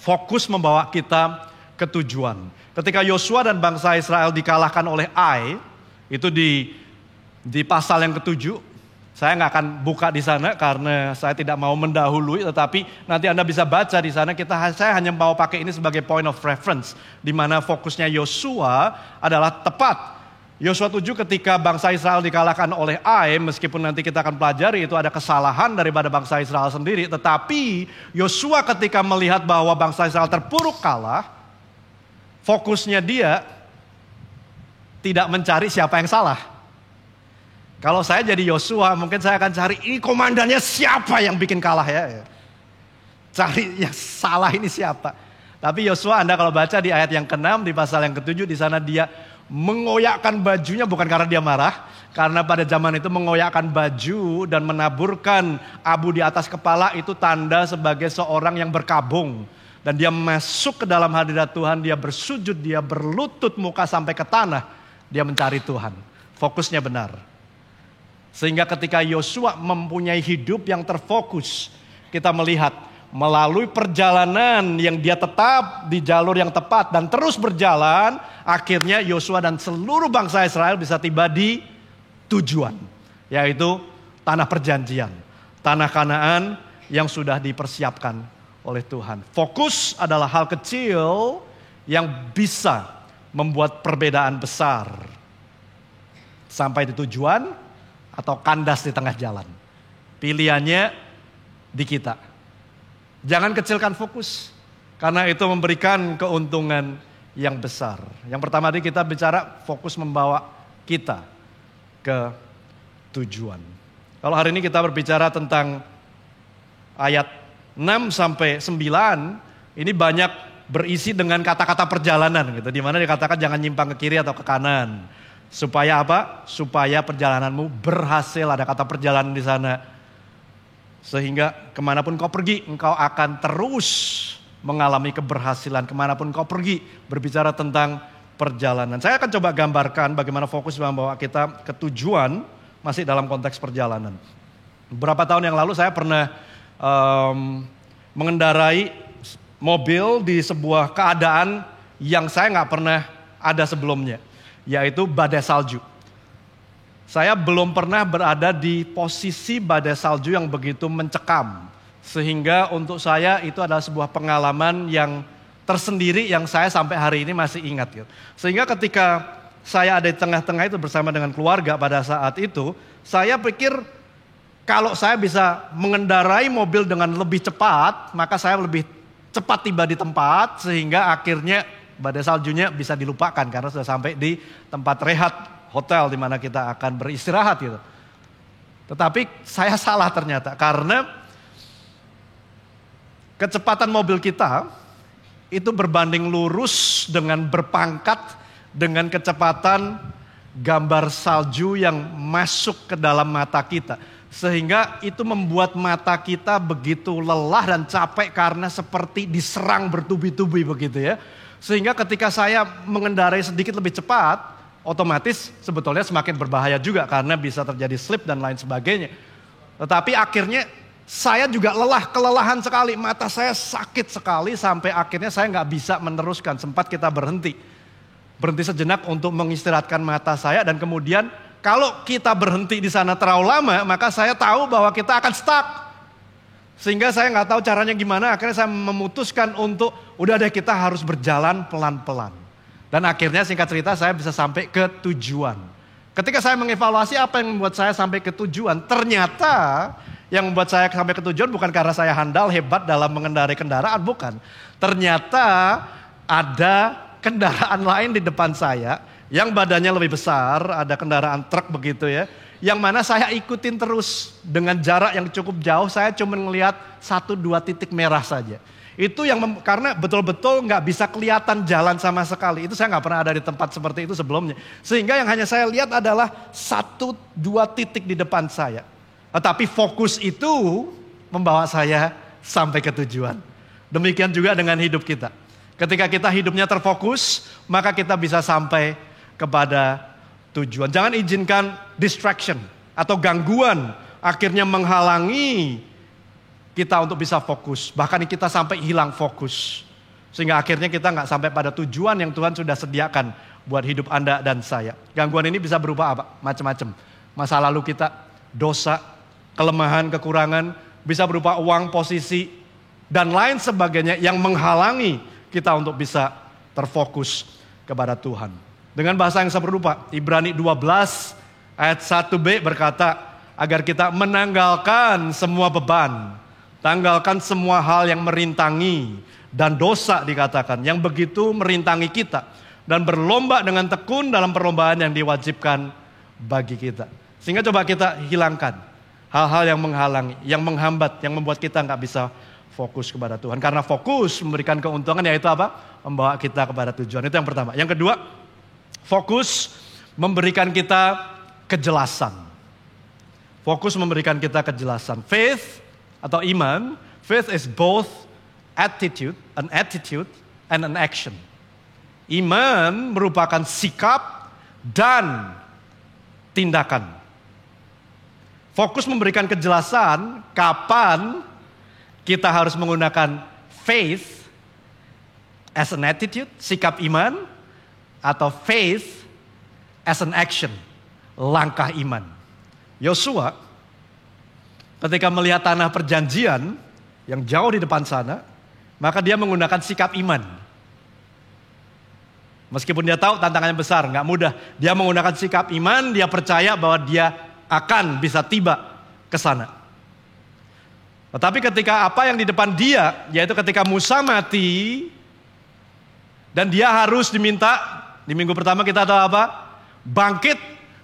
Fokus membawa kita ke tujuan. Ketika Yosua dan bangsa Israel dikalahkan oleh Ai, itu di pasal yang ke-7, saya nggak akan buka di sana karena saya tidak mau mendahului, tetapi nanti Anda bisa baca di sana. Saya hanya mau pakai ini sebagai point of reference, di mana fokusnya Yosua adalah tepat. Yosua 7 ketika bangsa Israel dikalahkan oleh Ai, meskipun nanti kita akan pelajari itu ada kesalahan daripada bangsa Israel sendiri, tetapi Yosua ketika melihat bahwa bangsa Israel terpuruk kalah, fokusnya dia tidak mencari siapa yang salah. Kalau saya jadi Yosua, mungkin saya akan cari ini komandannya siapa yang bikin kalah ya. Cari yang salah ini siapa. Tapi Yosua, Anda kalau baca di ayat yang ke-6 di pasal yang ke-7, di sana dia mengoyakkan bajunya bukan karena dia marah, karena pada zaman itu mengoyakkan baju dan menaburkan abu di atas kepala itu tanda sebagai seorang yang berkabung. Dan dia masuk ke dalam hadirat Tuhan, dia bersujud, dia berlutut muka sampai ke tanah, dia mencari Tuhan. Fokusnya benar. Sehingga ketika Yosua mempunyai hidup yang terfokus, kita melihat melalui perjalanan yang dia tetap di jalur yang tepat dan terus berjalan, akhirnya Yosua dan seluruh bangsa Israel bisa tiba di tujuan, yaitu tanah perjanjian, tanah Kanaan yang sudah dipersiapkan oleh Tuhan. Fokus adalah hal kecil yang bisa membuat perbedaan besar. Sampai di tujuan atau kandas di tengah jalan. Pilihannya di kita. Jangan kecilkan fokus, karena itu memberikan keuntungan yang besar. Yang pertama tadi kita bicara fokus membawa kita ke tujuan. Kalau hari ini kita berbicara tentang ayat 6 sampai 9, ini banyak berisi dengan kata-kata perjalanan gitu, di mana dikatakan jangan nyimpang ke kiri atau ke kanan. Supaya apa? Supaya perjalananmu berhasil, ada kata perjalanan di sana. Sehingga kemanapun kau pergi, engkau akan terus mengalami keberhasilan. Kemanapun kau pergi, berbicara tentang perjalanan. Saya akan coba gambarkan bagaimana fokus membawa kita ke tujuan, masih dalam konteks perjalanan. Beberapa tahun yang lalu saya pernah mengendarai mobil di sebuah keadaan yang saya nggak pernah ada sebelumnya, yaitu badai salju. Saya belum pernah berada di posisi badai salju yang begitu mencekam. Sehingga untuk saya itu adalah sebuah pengalaman yang tersendiri yang saya sampai hari ini masih ingat. Gitu. Sehingga ketika saya ada di tengah-tengah itu bersama dengan keluarga pada saat itu, saya pikir kalau saya bisa mengendarai mobil dengan lebih cepat, maka saya lebih cepat tiba di tempat sehingga akhirnya badai saljunya bisa dilupakan karena sudah sampai di tempat rehat hotel di mana kita akan beristirahat gitu. Tetapi saya salah ternyata karena kecepatan mobil kita itu berbanding lurus dengan berpangkat dengan kecepatan gambar salju yang masuk ke dalam mata kita. Sehingga itu membuat mata kita begitu lelah dan capek karena seperti diserang bertubi-tubi begitu ya. Sehingga ketika saya mengendarai sedikit lebih cepat, otomatis sebetulnya semakin berbahaya juga karena bisa terjadi slip dan lain sebagainya. Tetapi akhirnya saya juga kelelahan sekali, mata saya sakit sekali sampai akhirnya saya nggak bisa meneruskan. Sempat kita berhenti sejenak untuk mengistirahatkan mata saya dan kemudian kalau kita berhenti di sana terlalu lama maka saya tahu bahwa kita akan stuck. Sehingga saya nggak tahu caranya gimana, akhirnya saya memutuskan untuk udah deh kita harus berjalan pelan-pelan. Dan akhirnya singkat cerita saya bisa sampai ke tujuan. Ketika saya mengevaluasi apa yang membuat saya sampai ke tujuan, ternyata yang membuat saya sampai ke tujuan bukan karena saya handal hebat dalam mengendarai kendaraan, bukan. Ternyata ada kendaraan lain di depan saya yang badannya lebih besar, ada kendaraan truk begitu ya. Yang mana saya ikutin terus dengan jarak yang cukup jauh, saya cuma ngelihat 1-2 titik merah saja. Itu yang karena betul-betul nggak bisa kelihatan jalan sama sekali. Itu saya nggak pernah ada di tempat seperti itu sebelumnya. Sehingga yang hanya saya lihat adalah 1-2 titik di depan saya. Tetapi fokus itu membawa saya sampai ke tujuan. Demikian juga dengan hidup kita. Ketika kita hidupnya terfokus, maka kita bisa sampai kepada tujuan. Jangan izinkan distraction atau gangguan akhirnya menghalangi kita untuk bisa fokus. Bahkan kita sampai hilang fokus. Sehingga akhirnya kita nggak sampai pada tujuan yang Tuhan sudah sediakan buat hidup Anda dan saya. Gangguan ini bisa berupa apa? Macam-macam. Masa lalu kita, dosa, kelemahan, kekurangan, bisa berupa uang, posisi, dan lain sebagainya yang menghalangi kita untuk bisa terfokus kepada Tuhan. Dengan bahasa yang serupa, Ibrani 12 ayat 1b berkata, agar kita menanggalkan semua beban, tanggalkan semua hal yang merintangi dan dosa dikatakan yang begitu merintangi kita dan berlomba dengan tekun dalam perlombaan yang diwajibkan bagi kita. Sehingga coba kita hilangkan hal-hal yang menghalangi, yang menghambat, yang membuat kita nggak bisa fokus kepada Tuhan. Karena fokus memberikan keuntungan yaitu apa? Membawa kita kepada tujuan. Itu yang pertama. Yang kedua, fokus memberikan kita kejelasan. Fokus memberikan kita kejelasan. Faith atau iman, faith is both attitude and an action. Iman merupakan sikap dan tindakan. Fokus memberikan kejelasan kapan kita harus menggunakan faith as an attitude, sikap iman, atau faith as an action, langkah iman. Yosua ketika melihat tanah perjanjian yang jauh di depan sana, maka dia menggunakan sikap iman. Meskipun dia tahu tantangannya besar, nggak mudah. Dia menggunakan sikap iman, dia percaya bahwa dia akan bisa tiba ke sana. Tetapi ketika apa yang di depan dia, yaitu ketika Musa mati, dan dia harus diminta, di minggu pertama kita tahu apa? Bangkit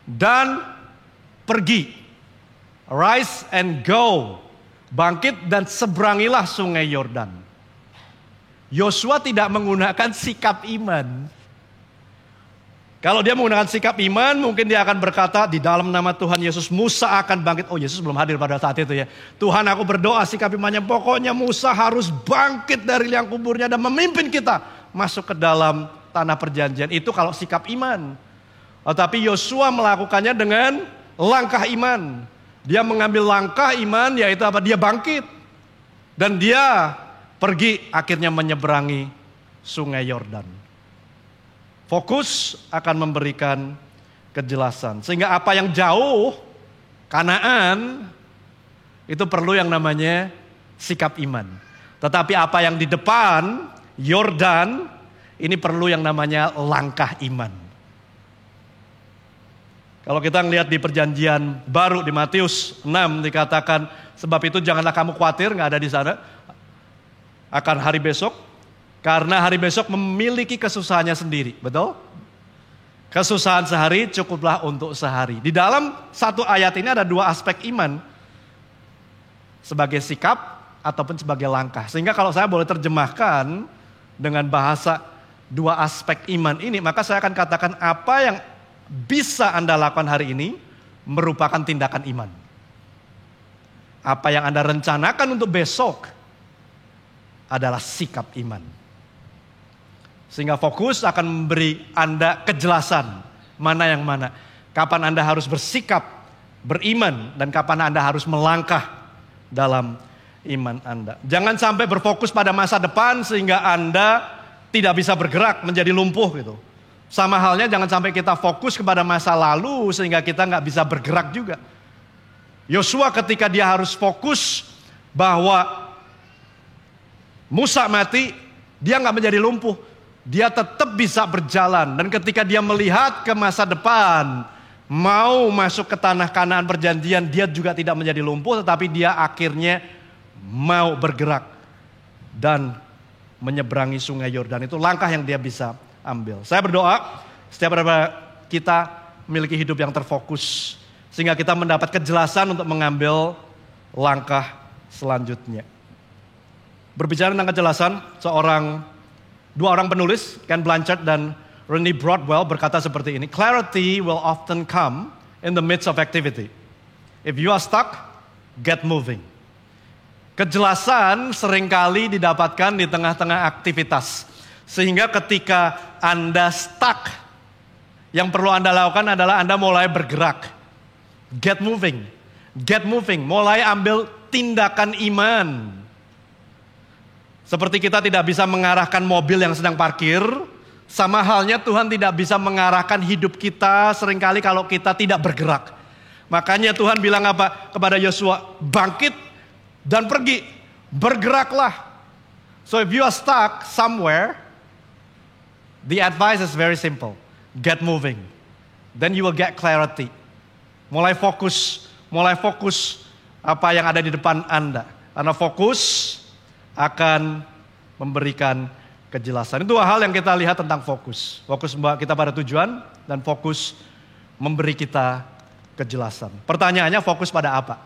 dan pergi. Rise and go. Bangkit dan seberangilah sungai Yordan. Yosua tidak menggunakan sikap iman. Kalau dia menggunakan sikap iman, mungkin dia akan berkata, di dalam nama Tuhan Yesus, Musa akan bangkit. Oh, Yesus belum hadir pada saat itu ya. Tuhan, aku berdoa sikap imannya, pokoknya Musa harus bangkit dari liang kuburnya dan memimpin kita masuk ke dalam tanah perjanjian. Itu kalau sikap iman. Tetapi Yosua melakukannya dengan langkah iman. Dia mengambil langkah iman, yaitu apa? Dia bangkit. Dan dia pergi, akhirnya menyeberangi sungai Yordan. Fokus akan memberikan kejelasan. Sehingga apa yang jauh, Kanaan, itu perlu yang namanya sikap iman. Tetapi apa yang di depan, Yordan, ini perlu yang namanya langkah iman. Kalau kita lihat di perjanjian baru di Matius 6 dikatakan, sebab itu janganlah kamu khawatir, nggak ada di sana, akan hari besok. Karena hari besok memiliki kesusahannya sendiri, betul? Kesusahan sehari cukuplah untuk sehari. Di dalam satu ayat ini ada dua aspek iman. Sebagai sikap ataupun sebagai langkah. Sehingga kalau saya boleh terjemahkan dengan bahasa dua aspek iman ini, maka saya akan katakan apa yang bisa Anda lakukan hari ini merupakan tindakan iman. Apa yang Anda rencanakan untuk besok adalah sikap iman. Sehingga fokus akan memberi Anda kejelasan mana yang mana. Kapan Anda harus bersikap, beriman, dan kapan Anda harus melangkah dalam iman Anda. Jangan sampai berfokus pada masa depan sehingga Anda tidak bisa bergerak, menjadi lumpuh gitu. Sama halnya jangan sampai kita fokus kepada masa lalu sehingga kita nggak bisa bergerak juga. Yosua ketika dia harus fokus bahwa Musa mati, dia nggak menjadi lumpuh. Dia tetap bisa berjalan. Dan ketika dia melihat ke masa depan, mau masuk ke tanah Kanaan perjanjian, dia juga tidak menjadi lumpuh, tetapi dia akhirnya mau bergerak dan menyeberangi sungai Yordan. Itu langkah yang dia bisa ambil. Saya berdoa setiap kita memiliki hidup yang terfokus, sehingga kita mendapat kejelasan untuk mengambil langkah selanjutnya. Berbicara tentang kejelasan, dua orang penulis, Ken Blanchard dan Randy Broadwell berkata seperti ini, clarity will often come in the midst of activity. If you are stuck, get moving. Kejelasan seringkali didapatkan di tengah-tengah aktivitas. Sehingga ketika Anda stuck, yang perlu Anda lakukan adalah Anda mulai bergerak. Get moving. Get moving. Mulai ambil tindakan iman. Seperti kita tidak bisa mengarahkan mobil yang sedang parkir, sama halnya Tuhan tidak bisa mengarahkan hidup kita seringkali kalau kita tidak bergerak. Makanya Tuhan bilang apa kepada Yosua? Bangkit dan pergi, bergeraklah. So if you are stuck somewhere, the advice is very simple. Get moving. Then you will get clarity. Mulai fokus apa yang ada di depan Anda. Karena fokus akan memberikan kejelasan. Itu hal yang kita lihat tentang fokus. Fokus membawa kita pada tujuan dan fokus memberi kita kejelasan. Pertanyaannya fokus pada apa?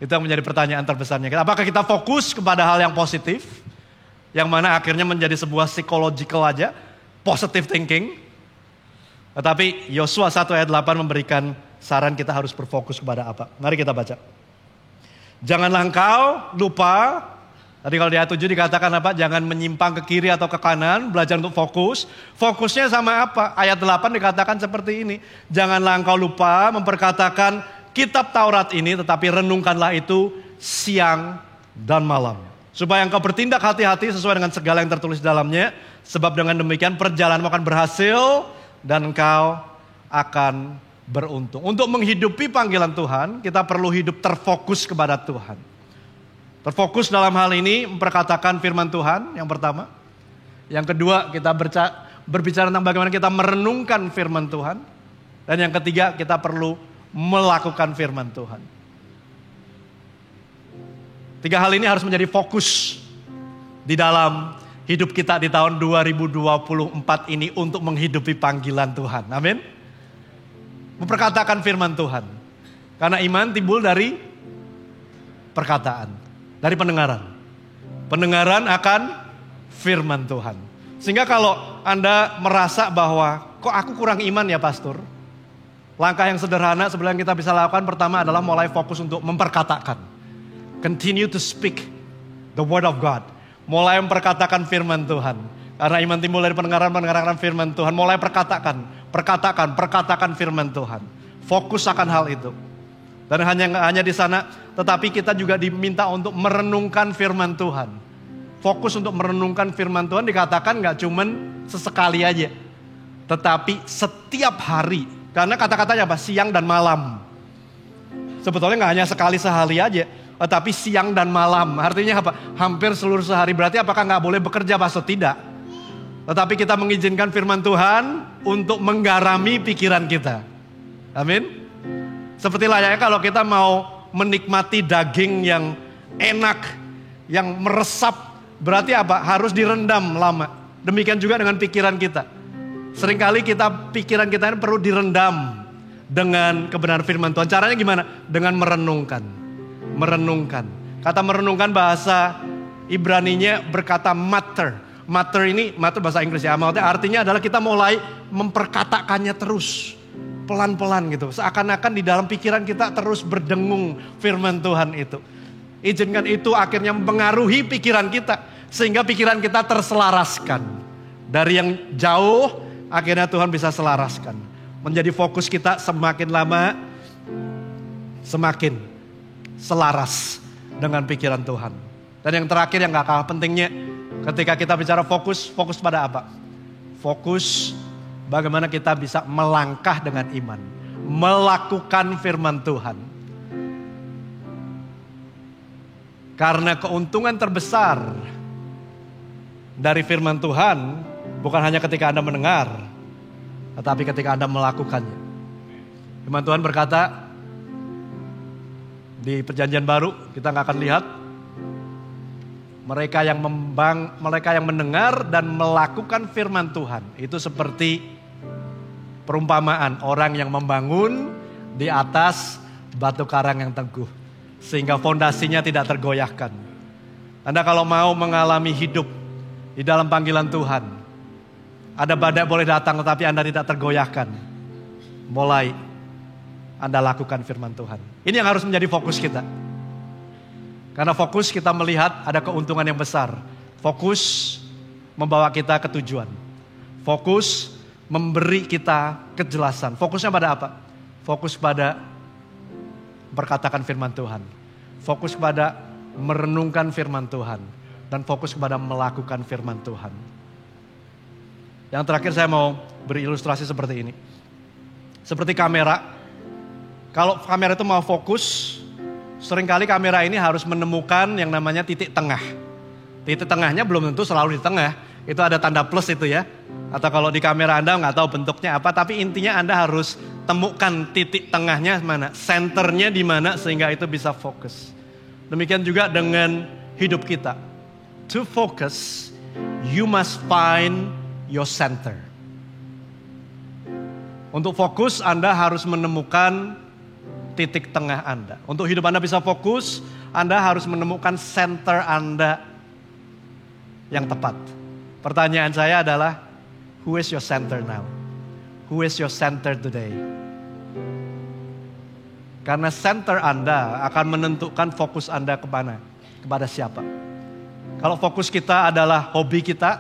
Itu yang menjadi pertanyaan terbesarnya. Apakah kita fokus kepada hal yang positif? Yang mana akhirnya menjadi sebuah psychological aja. Positive thinking. Tetapi Yosua 1 ayat 8 memberikan saran kita harus berfokus kepada apa. Mari kita baca. Janganlah engkau lupa. Tadi kalau di ayat 7 dikatakan apa? Jangan menyimpang ke kiri atau ke kanan, belajar untuk fokus. Fokusnya sama apa? Ayat 8 dikatakan seperti ini. Janganlah engkau lupa memperkatakan kitab Taurat ini, tetapi renungkanlah itu siang dan malam. Supaya engkau bertindak hati-hati sesuai dengan segala yang tertulis dalamnya. Sebab dengan demikian perjalananmu akan berhasil dan engkau akan beruntung. Untuk menghidupi panggilan Tuhan, kita perlu hidup terfokus kepada Tuhan. Terfokus dalam hal ini memperkatakan firman Tuhan yang pertama. Yang kedua, kita berbicara tentang bagaimana kita merenungkan firman Tuhan. Dan yang ketiga, kita perlu melakukan firman Tuhan. 3 hal ini harus menjadi fokus di dalam hidup kita di tahun 2024 ini untuk menghidupi panggilan Tuhan. Amin. Memperkatakan firman Tuhan. Karena iman timbul dari perkataan, dari pendengaran. Pendengaran akan firman Tuhan. Sehingga kalau Anda merasa bahwa kok aku kurang iman ya pastor. Langkah yang sederhana sebenarnya kita bisa lakukan pertama adalah mulai fokus untuk memperkatakan. Continue to speak the word of God. Mulai memperkatakan firman Tuhan. Karena iman timbul dari pendengaran firman Tuhan. Mulai perkatakan firman Tuhan. Fokus akan hal itu. Dan hanya di sana, tetapi kita juga diminta untuk merenungkan firman Tuhan. Fokus untuk merenungkan firman Tuhan dikatakan gak cuman sesekali aja. Tetapi setiap hari. Karena kata-katanya apa? Siang dan malam. Sebetulnya gak hanya sekali sehari aja. Tetapi siang dan malam. Artinya apa? Hampir seluruh sehari. Berarti apakah gak boleh bekerja? Pastor? Tidak. Tetapi kita mengizinkan firman Tuhan untuk menggarami pikiran kita. Amin. Seperti layaknya kalau kita mau menikmati daging yang enak, yang meresap. Berarti apa? Harus direndam lama. Demikian juga dengan pikiran kita. Seringkali pikiran kita ini perlu direndam dengan kebenaran firman Tuhan. Caranya gimana? Dengan merenungkan. Merenungkan. Kata merenungkan bahasa Ibraninya berkata matter. Matter bahasa Inggris ya. Artinya adalah kita mulai memperkatakannya terus. Pelan-pelan gitu. Seakan-akan di dalam pikiran kita terus berdengung firman Tuhan itu. Izinkan itu akhirnya mempengaruhi pikiran kita. Sehingga pikiran kita terselaraskan. Dari yang jauh akhirnya Tuhan bisa selaraskan. Menjadi fokus kita semakin lama semakin selaras dengan pikiran Tuhan. Dan yang terakhir yang gak kalah pentingnya. Ketika kita bicara fokus pada apa? Fokus bagaimana kita bisa melangkah dengan iman. Melakukan firman Tuhan. Karena keuntungan terbesar dari firman Tuhan bukan hanya ketika Anda mendengar, tetapi ketika Anda melakukannya. Firman Tuhan berkata di Perjanjian Baru, kita nggak akan lihat mereka yang mendengar dan melakukan firman Tuhan itu seperti perumpamaan orang yang membangun di atas batu karang yang teguh. Sehingga fondasinya tidak tergoyahkan. Anda kalau mau mengalami hidup di dalam panggilan Tuhan. Ada badai boleh datang tetapi Anda tidak tergoyahkan. Mulai Anda lakukan firman Tuhan. Ini yang harus menjadi fokus kita. Karena fokus kita melihat ada keuntungan yang besar. Fokus membawa kita ke tujuan. Fokus memberi kita kejelasan. Fokusnya pada apa? Fokus pada berkatakan firman Tuhan. Fokus kepada merenungkan firman Tuhan. Dan fokus kepada melakukan firman Tuhan. Yang terakhir saya mau beri ilustrasi seperti ini. Seperti kamera. Kalau kamera itu mau fokus, seringkali kamera ini harus menemukan yang namanya titik tengah. Titik tengahnya belum tentu selalu di tengah. Itu ada tanda plus itu ya. Atau kalau di kamera Anda nggak tahu bentuknya apa. Tapi intinya Anda harus temukan titik tengahnya mana. Senternya di mana sehingga itu bisa fokus. Demikian juga dengan hidup kita. To focus, you must find your center. Untuk fokus Anda harus menemukan titik tengah Anda. Untuk hidup Anda bisa fokus, Anda harus menemukan center Anda yang tepat. Pertanyaan saya adalah, who is your center now? Who is your center today? Karena center Anda akan menentukan fokus Anda kemana, kepada siapa. Kalau fokus kita adalah hobi kita,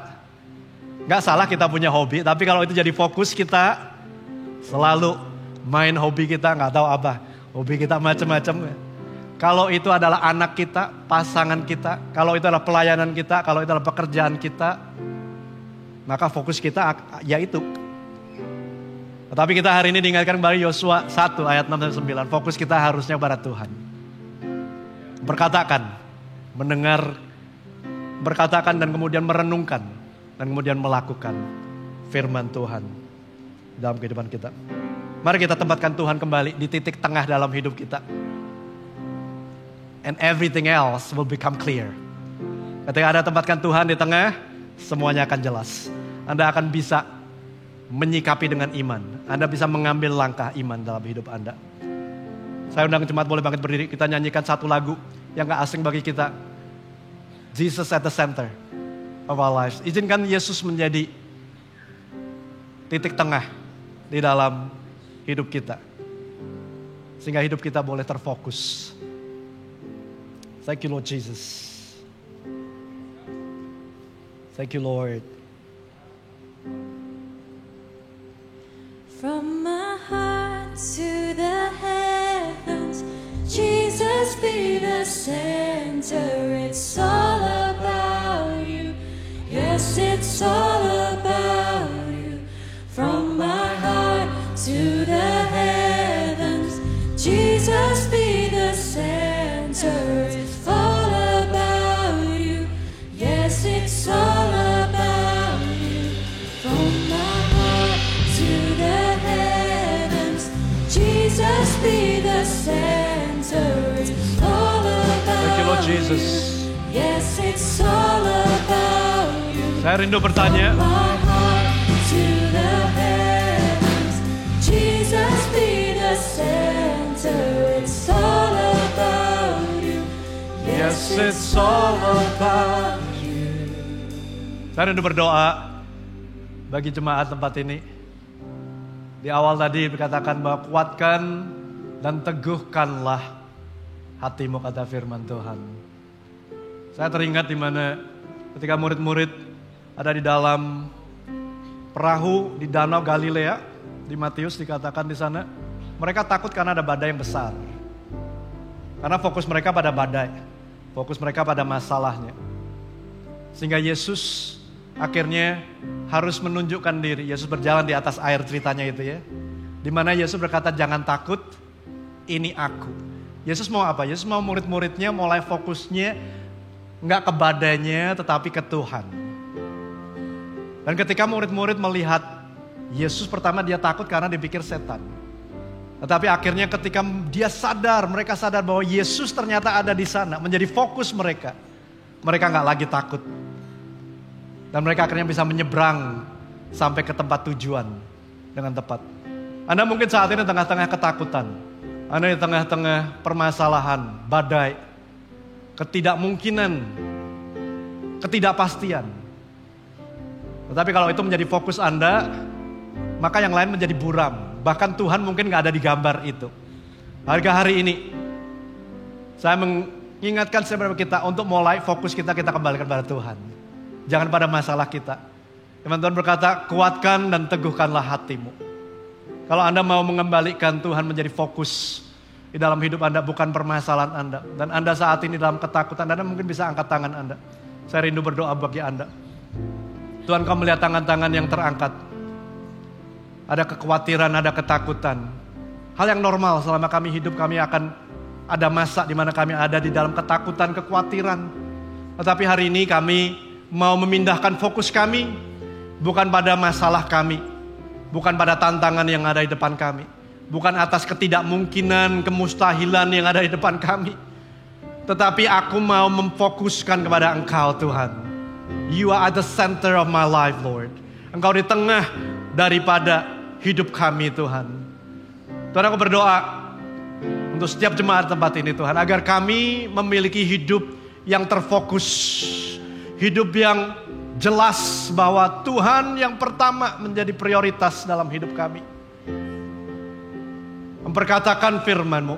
gak salah kita punya hobi, tapi kalau itu jadi fokus kita, selalu main hobi kita gak tahu apa. Hobi kita macam-macam. Kalau itu adalah anak kita, pasangan kita, kalau itu adalah pelayanan kita, kalau itu adalah pekerjaan kita, maka fokus kita yaitu. Tetapi kita hari ini diingatkan kembali Yosua 1 ayat 6 dan 9. Fokus kita harusnya kepada Tuhan. Berkatakan, mendengar, berkatakan dan kemudian merenungkan. Dan kemudian melakukan firman Tuhan dalam kehidupan kita. Mari kita tempatkan Tuhan kembali di titik tengah dalam hidup kita. And everything else will become clear. Ketika Anda tempatkan Tuhan di tengah, semuanya akan jelas. Anda akan bisa menyikapi dengan iman. Anda bisa mengambil langkah iman dalam hidup Anda. Saya undang jemaat boleh bangkit berdiri. Kita nyanyikan satu lagu yang gak asing bagi kita. Jesus at the center of our lives. Izinkan Yesus menjadi titik tengah di dalam hidup kita. Sehingga hidup kita boleh terfokus. Thank you Lord Jesus. Thank you Lord. From my heart to the heavens, Jesus be the center. It's all about you. Yes, it's all about you. From my heart to the heavens, Jesus be the center. It's all about you. Yes, it's all about you. From my heart to the heavens, Jesus be the center. It's all about Thank you Lord Jesus. Yes, it's all about you. Saya rindu bertanya. My heart to the heavens, Jesus be the center. It's all about you. Yes, it's all about you. Saya rindu berdoa bagi jemaat tempat ini. Di awal tadi dikatakan bahwa kuatkan dan teguhkanlah hatimu, kata firman Tuhan. Saya teringat di mana ketika murid-murid ada di dalam perahu di Danau Galilea, di Matius dikatakan di sana, mereka takut karena ada badai yang besar. Karena fokus mereka pada badai, fokus mereka pada masalahnya. Sehingga Yesus akhirnya harus menunjukkan diri. Yesus berjalan di atas air, ceritanya itu ya. Di mana Yesus berkata, jangan takut, ini aku. Yesus mau apa? Yesus mau murid-muridnya mulai fokusnya nggak ke badainya, tetapi ke Tuhan. Dan ketika murid-murid melihat Yesus, pertama dia takut karena dipikir setan. Tetapi akhirnya ketika dia sadar, mereka sadar bahwa Yesus ternyata ada di sana, menjadi fokus mereka. Mereka nggak lagi takut. Dan mereka akhirnya bisa menyeberang sampai ke tempat tujuan dengan tepat. Anda mungkin saat ini di tengah-tengah ketakutan. Anda di tengah-tengah permasalahan, badai, ketidakmungkinan, ketidakpastian. Tetapi kalau itu menjadi fokus Anda, maka yang lain menjadi buram. Bahkan Tuhan mungkin gak ada di gambar itu. Harga hari ini, saya mengingatkan kepada kita untuk mulai fokus kita kembalikan pada Tuhan. Jangan pada masalah kita. Firman Tuhan berkata, kuatkan dan teguhkanlah hatimu. Kalau Anda mau mengembalikan Tuhan menjadi fokus di dalam hidup Anda, bukan permasalahan Anda. Dan Anda saat ini dalam ketakutan, Anda mungkin bisa angkat tangan Anda. Saya rindu berdoa bagi Anda. Tuhan, kau melihat tangan-tangan yang terangkat. Ada kekhawatiran, ada ketakutan. Hal yang normal selama kami hidup, kami akan ada masa di mana kami ada di dalam ketakutan, kekhawatiran. Tetapi hari ini kami mau memindahkan fokus kami bukan pada masalah kami, bukan pada tantangan yang ada di depan kami, bukan atas ketidakmungkinan, kemustahilan yang ada di depan kami, tetapi aku mau memfokuskan kepada Engkau Tuhan. You are at the center of my life, Lord. Engkau di tengah daripada hidup kami Tuhan. Tuhan, aku berdoa untuk setiap jemaat tempat ini Tuhan, agar kami memiliki hidup yang terfokus, hidup yang jelas bahwa Tuhan yang pertama menjadi prioritas dalam hidup kami. Memperkatakan firman-Mu,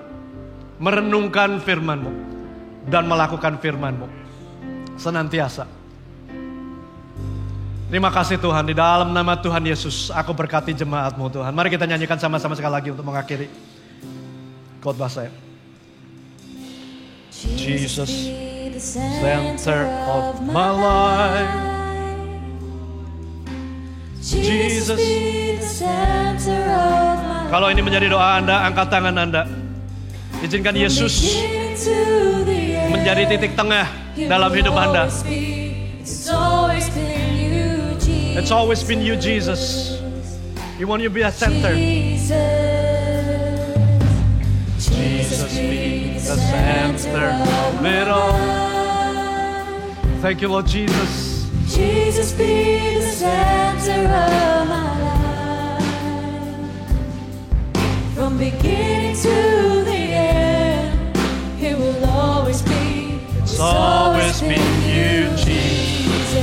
merenungkan firman-Mu, dan melakukan firman-Mu senantiasa. Terima kasih Tuhan, di dalam nama Tuhan Yesus, aku berkati jemaat-Mu Tuhan. Mari kita nyanyikan sama-sama sekali lagi untuk mengakhiri khotbah saya. Jesus, be the center of my life. Jesus, be the center of my life. Kalau ini menjadi doa Anda, angkat tangan Anda. Izinkan Yesus menjadi titik tengah dalam hidup Anda. It's always been you, Jesus. It's always been you, Jesus. We want you to be a center. Jesus be the center of it all. Thank you, Lord Jesus. Jesus be the center of my life. From beginning to the end, it will always be. It's always been you, Jesus.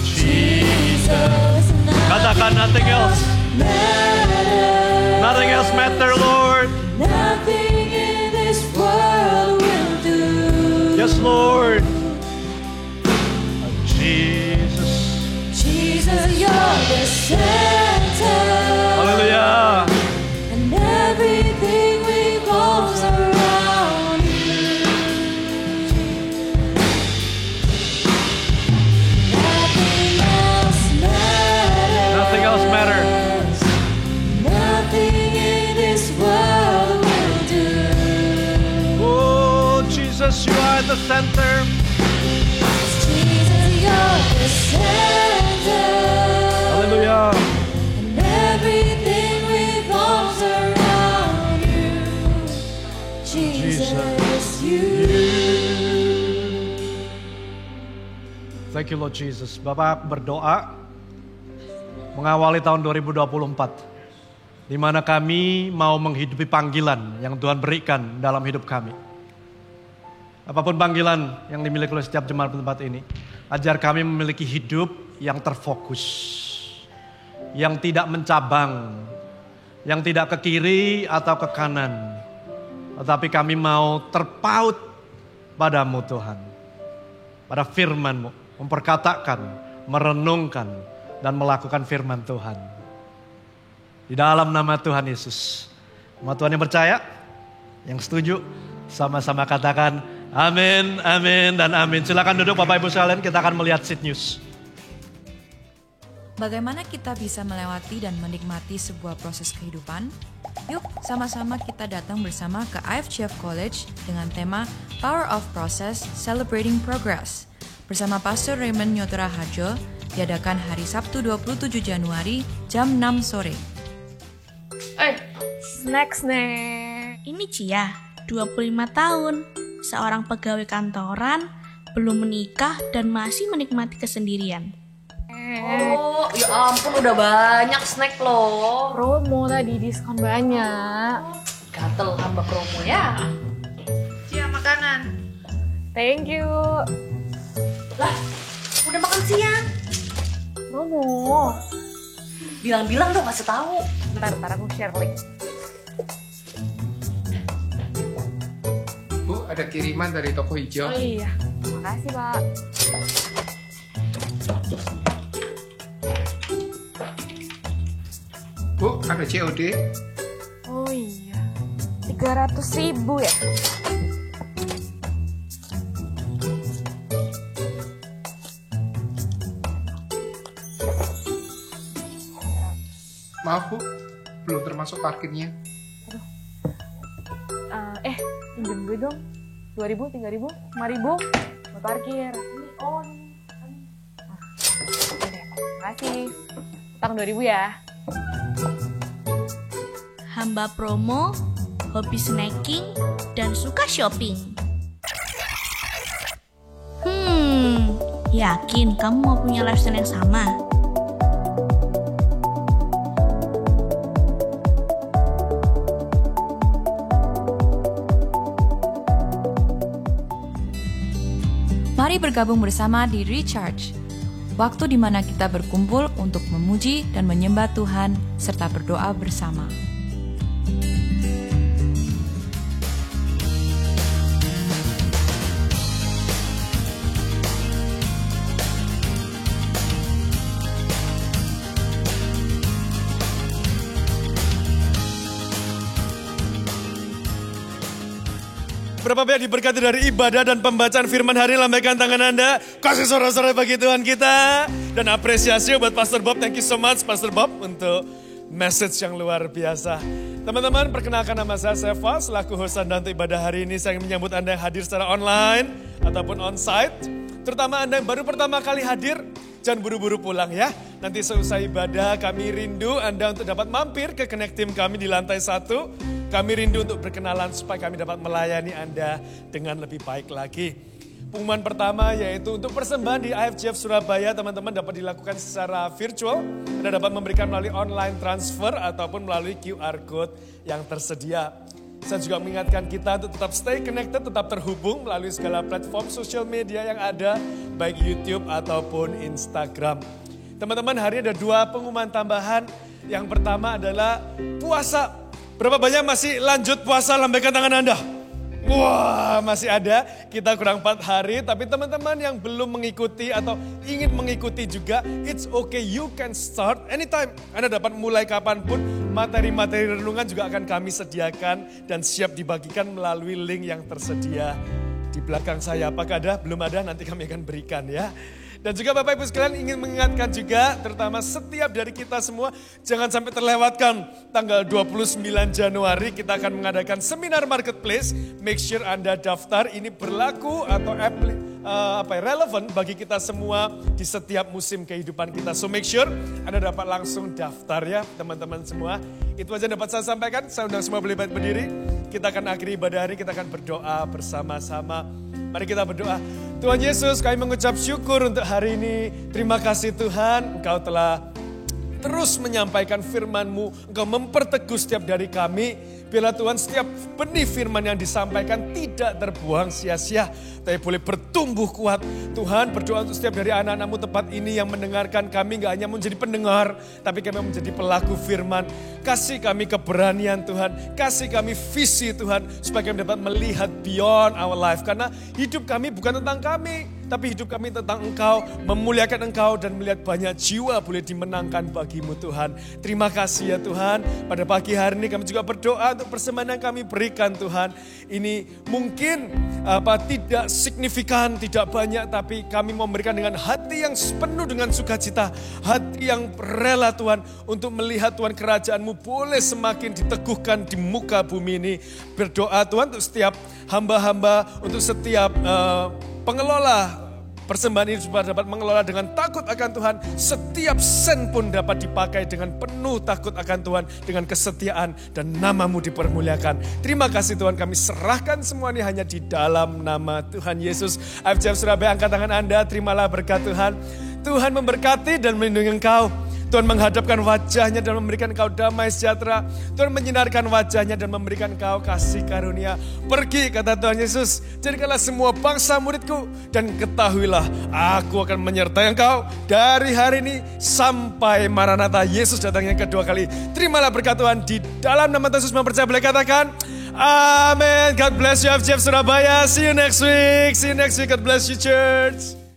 Jesus. Katakan nothing else. Nothing else matter, Lord. Nothing in this world will do. Yes, Lord. Jesus. Jesus, you're the center. Hallelujah. And everything revolves around you. Nothing else matters. Nothing else matter. Nothing in this world will do. Oh, Jesus, you are the center. Jesus, you're the center. Hallelujah. And everything revolves around you. Jesus, you. Thank you, Lord Jesus. Bapak berdoa mengawali tahun 2024. Di mana kami mau menghidupi panggilan yang Tuhan berikan dalam hidup kami. Apapun panggilan yang dimiliki oleh setiap jemaat tempat ini, ajar kami memiliki hidup yang terfokus, yang tidak mencabang, yang tidak ke kiri atau ke kanan, tetapi kami mau terpaut padamu Tuhan, pada firman-Mu, memperkatakan, merenungkan, dan melakukan firman Tuhan. Di dalam nama Tuhan Yesus. Semua Tuhan yang percaya, yang setuju, sama-sama katakan amin, amin, dan amin. Silakan duduk Bapak Ibu sekalian, kita akan melihat Seed News. Bagaimana kita bisa melewati dan menikmati sebuah proses kehidupan? Yuk, sama-sama kita datang bersama ke IFGF College dengan tema Power of Process, Celebrating Progress. Bersama Pastor Raymond Nyotora Harjo, diadakan hari Sabtu 27 Januari jam 6 sore. Snack. Ini Cia, 25 tahun, seorang pegawai kantoran, belum menikah dan masih menikmati kesendirian. Oh, ya ampun udah banyak snack loh. Promo tadi diskon banyak. Gatel tambah promo ya. Cia, makanan. Thank you. Lah, udah makan siang. Promo. Bilang-bilang dong, kasih tahu. Ntar aku share link. Bu, ada kiriman dari toko hijau. Oh iya, makasih Pak. Bu, ada COD. Oh iya, 300.000 ya? Maaf Bu, belum termasuk parkirnya. Pinjem gue dong. 2.000, 3.000, 5.000 buat parkir. Ini oke deh, makasih. Utang 2.000 ya. Hamba promo, hobi snacking, dan suka shopping. Yakin kamu mau punya lifestyle yang sama? Mari bergabung bersama di Recharge, waktu di mana kita berkumpul untuk memuji dan menyembah Tuhan serta berdoa bersama. Berapa banyak diberkati dari ibadah dan pembacaan firman hari ini? Lambaikan tangan Anda. Kasih sorak-sorai bagi Tuhan kita. Dan apresiasi buat Pastor Bob. Thank you so much Pastor Bob untuk message yang luar biasa. Teman-teman, perkenalkan nama saya Fas, selaku host Anda untuk ibadah hari ini. Saya ingin menyambut Anda yang hadir secara online ataupun on-site. Terutama Anda yang baru pertama kali hadir, jangan buru-buru pulang ya. Nanti seusai ibadah kami rindu Anda untuk dapat mampir ke Connect Team kami di lantai 1. Kami rindu untuk berkenalan supaya kami dapat melayani Anda dengan lebih baik lagi. Pengumuman pertama yaitu untuk persembahan di IFCF Surabaya, teman-teman dapat dilakukan secara virtual. Anda dapat memberikan melalui online transfer ataupun melalui QR code yang tersedia. Saya juga mengingatkan kita untuk tetap stay connected, tetap terhubung melalui segala platform sosial media yang ada, baik YouTube ataupun Instagram. Teman-teman, hari ini ada 2 pengumuman tambahan. Yang pertama adalah puasa. Berapa banyak masih lanjut puasa? Lambaikan tangan Anda. Wah, masih ada. Kita kurang 4 hari. Tapi teman-teman yang belum mengikuti atau ingin mengikuti juga, it's okay, you can start anytime. Anda dapat mulai kapanpun. Materi-materi renungan juga akan kami sediakan dan siap dibagikan melalui link yang tersedia di belakang saya. Apakah ada? Belum ada, nanti kami akan berikan ya. Dan juga Bapak Ibu sekalian ingin mengingatkan juga, terutama setiap dari kita semua, jangan sampai terlewatkan tanggal 29 Januari kita akan mengadakan seminar marketplace. Make sure Anda daftar, ini berlaku atau relevan bagi kita semua di setiap musim kehidupan kita. So make sure Anda dapat langsung daftar ya teman-teman semua. Itu aja dapat saya sampaikan, saya undang semua berdiri. Kita akan akhiri ibadah hari, kita akan berdoa bersama-sama. Mari kita berdoa. Tuhan Yesus, kami mengucap syukur untuk hari ini. Terima kasih Tuhan, Engkau telah terus menyampaikan firman-Mu. Engkau memperteguh setiap dari kami. Biarlah Tuhan setiap benih firman yang disampaikan tidak terbuang sia-sia. Tapi boleh bertumbuh kuat. Tuhan berdoa untuk setiap dari anak-anak-Mu tempat ini yang mendengarkan kami. Gak hanya menjadi pendengar, tapi kami menjadi pelaku firman. Kasih kami keberanian Tuhan. Kasih kami visi Tuhan. Supaya kami dapat melihat beyond our life. Karena hidup kami bukan tentang kami. Tapi hidup kami tentang Engkau, memuliakan Engkau dan melihat banyak jiwa boleh dimenangkan bagi-Mu Tuhan. Terima kasih ya Tuhan. Pada pagi hari ini kami juga berdoa untuk persembahan yang kami berikan Tuhan. Ini mungkin tidak signifikan, tidak banyak, tapi kami memberikan dengan hati yang penuh dengan sukacita. Hati yang rela Tuhan untuk melihat Tuhan kerajaan-Mu boleh semakin diteguhkan di muka bumi ini. Berdoa Tuhan untuk setiap hamba-hamba, untuk setiap pengelola persembahan ini supaya dapat mengelola dengan takut akan Tuhan. Setiap sen pun dapat dipakai dengan penuh takut akan Tuhan. Dengan kesetiaan dan nama-Mu dipermuliakan. Terima kasih Tuhan, kami serahkan semua ini hanya di dalam nama Tuhan Yesus. IFCF Surabaya, angkat tangan Anda, terimalah berkat Tuhan. Tuhan memberkati dan melindungi Engkau. Tuhan menghadapkan wajahnya dan memberikan Engkau damai sejahtera. Tuhan menyinarkan wajahnya dan memberikan Engkau kasih karunia. Pergi, kata Tuhan Yesus, jadikanlah semua bangsa muridku. Dan ketahuilah, aku akan menyertai engkau dari hari ini sampai Maranatha, Yesus datang yang kedua kali. Terimalah berkat Tuhan di dalam nama Yesus. Mempercaya boleh katakan amin. God bless you IFCF Surabaya. See you next week. God bless you church.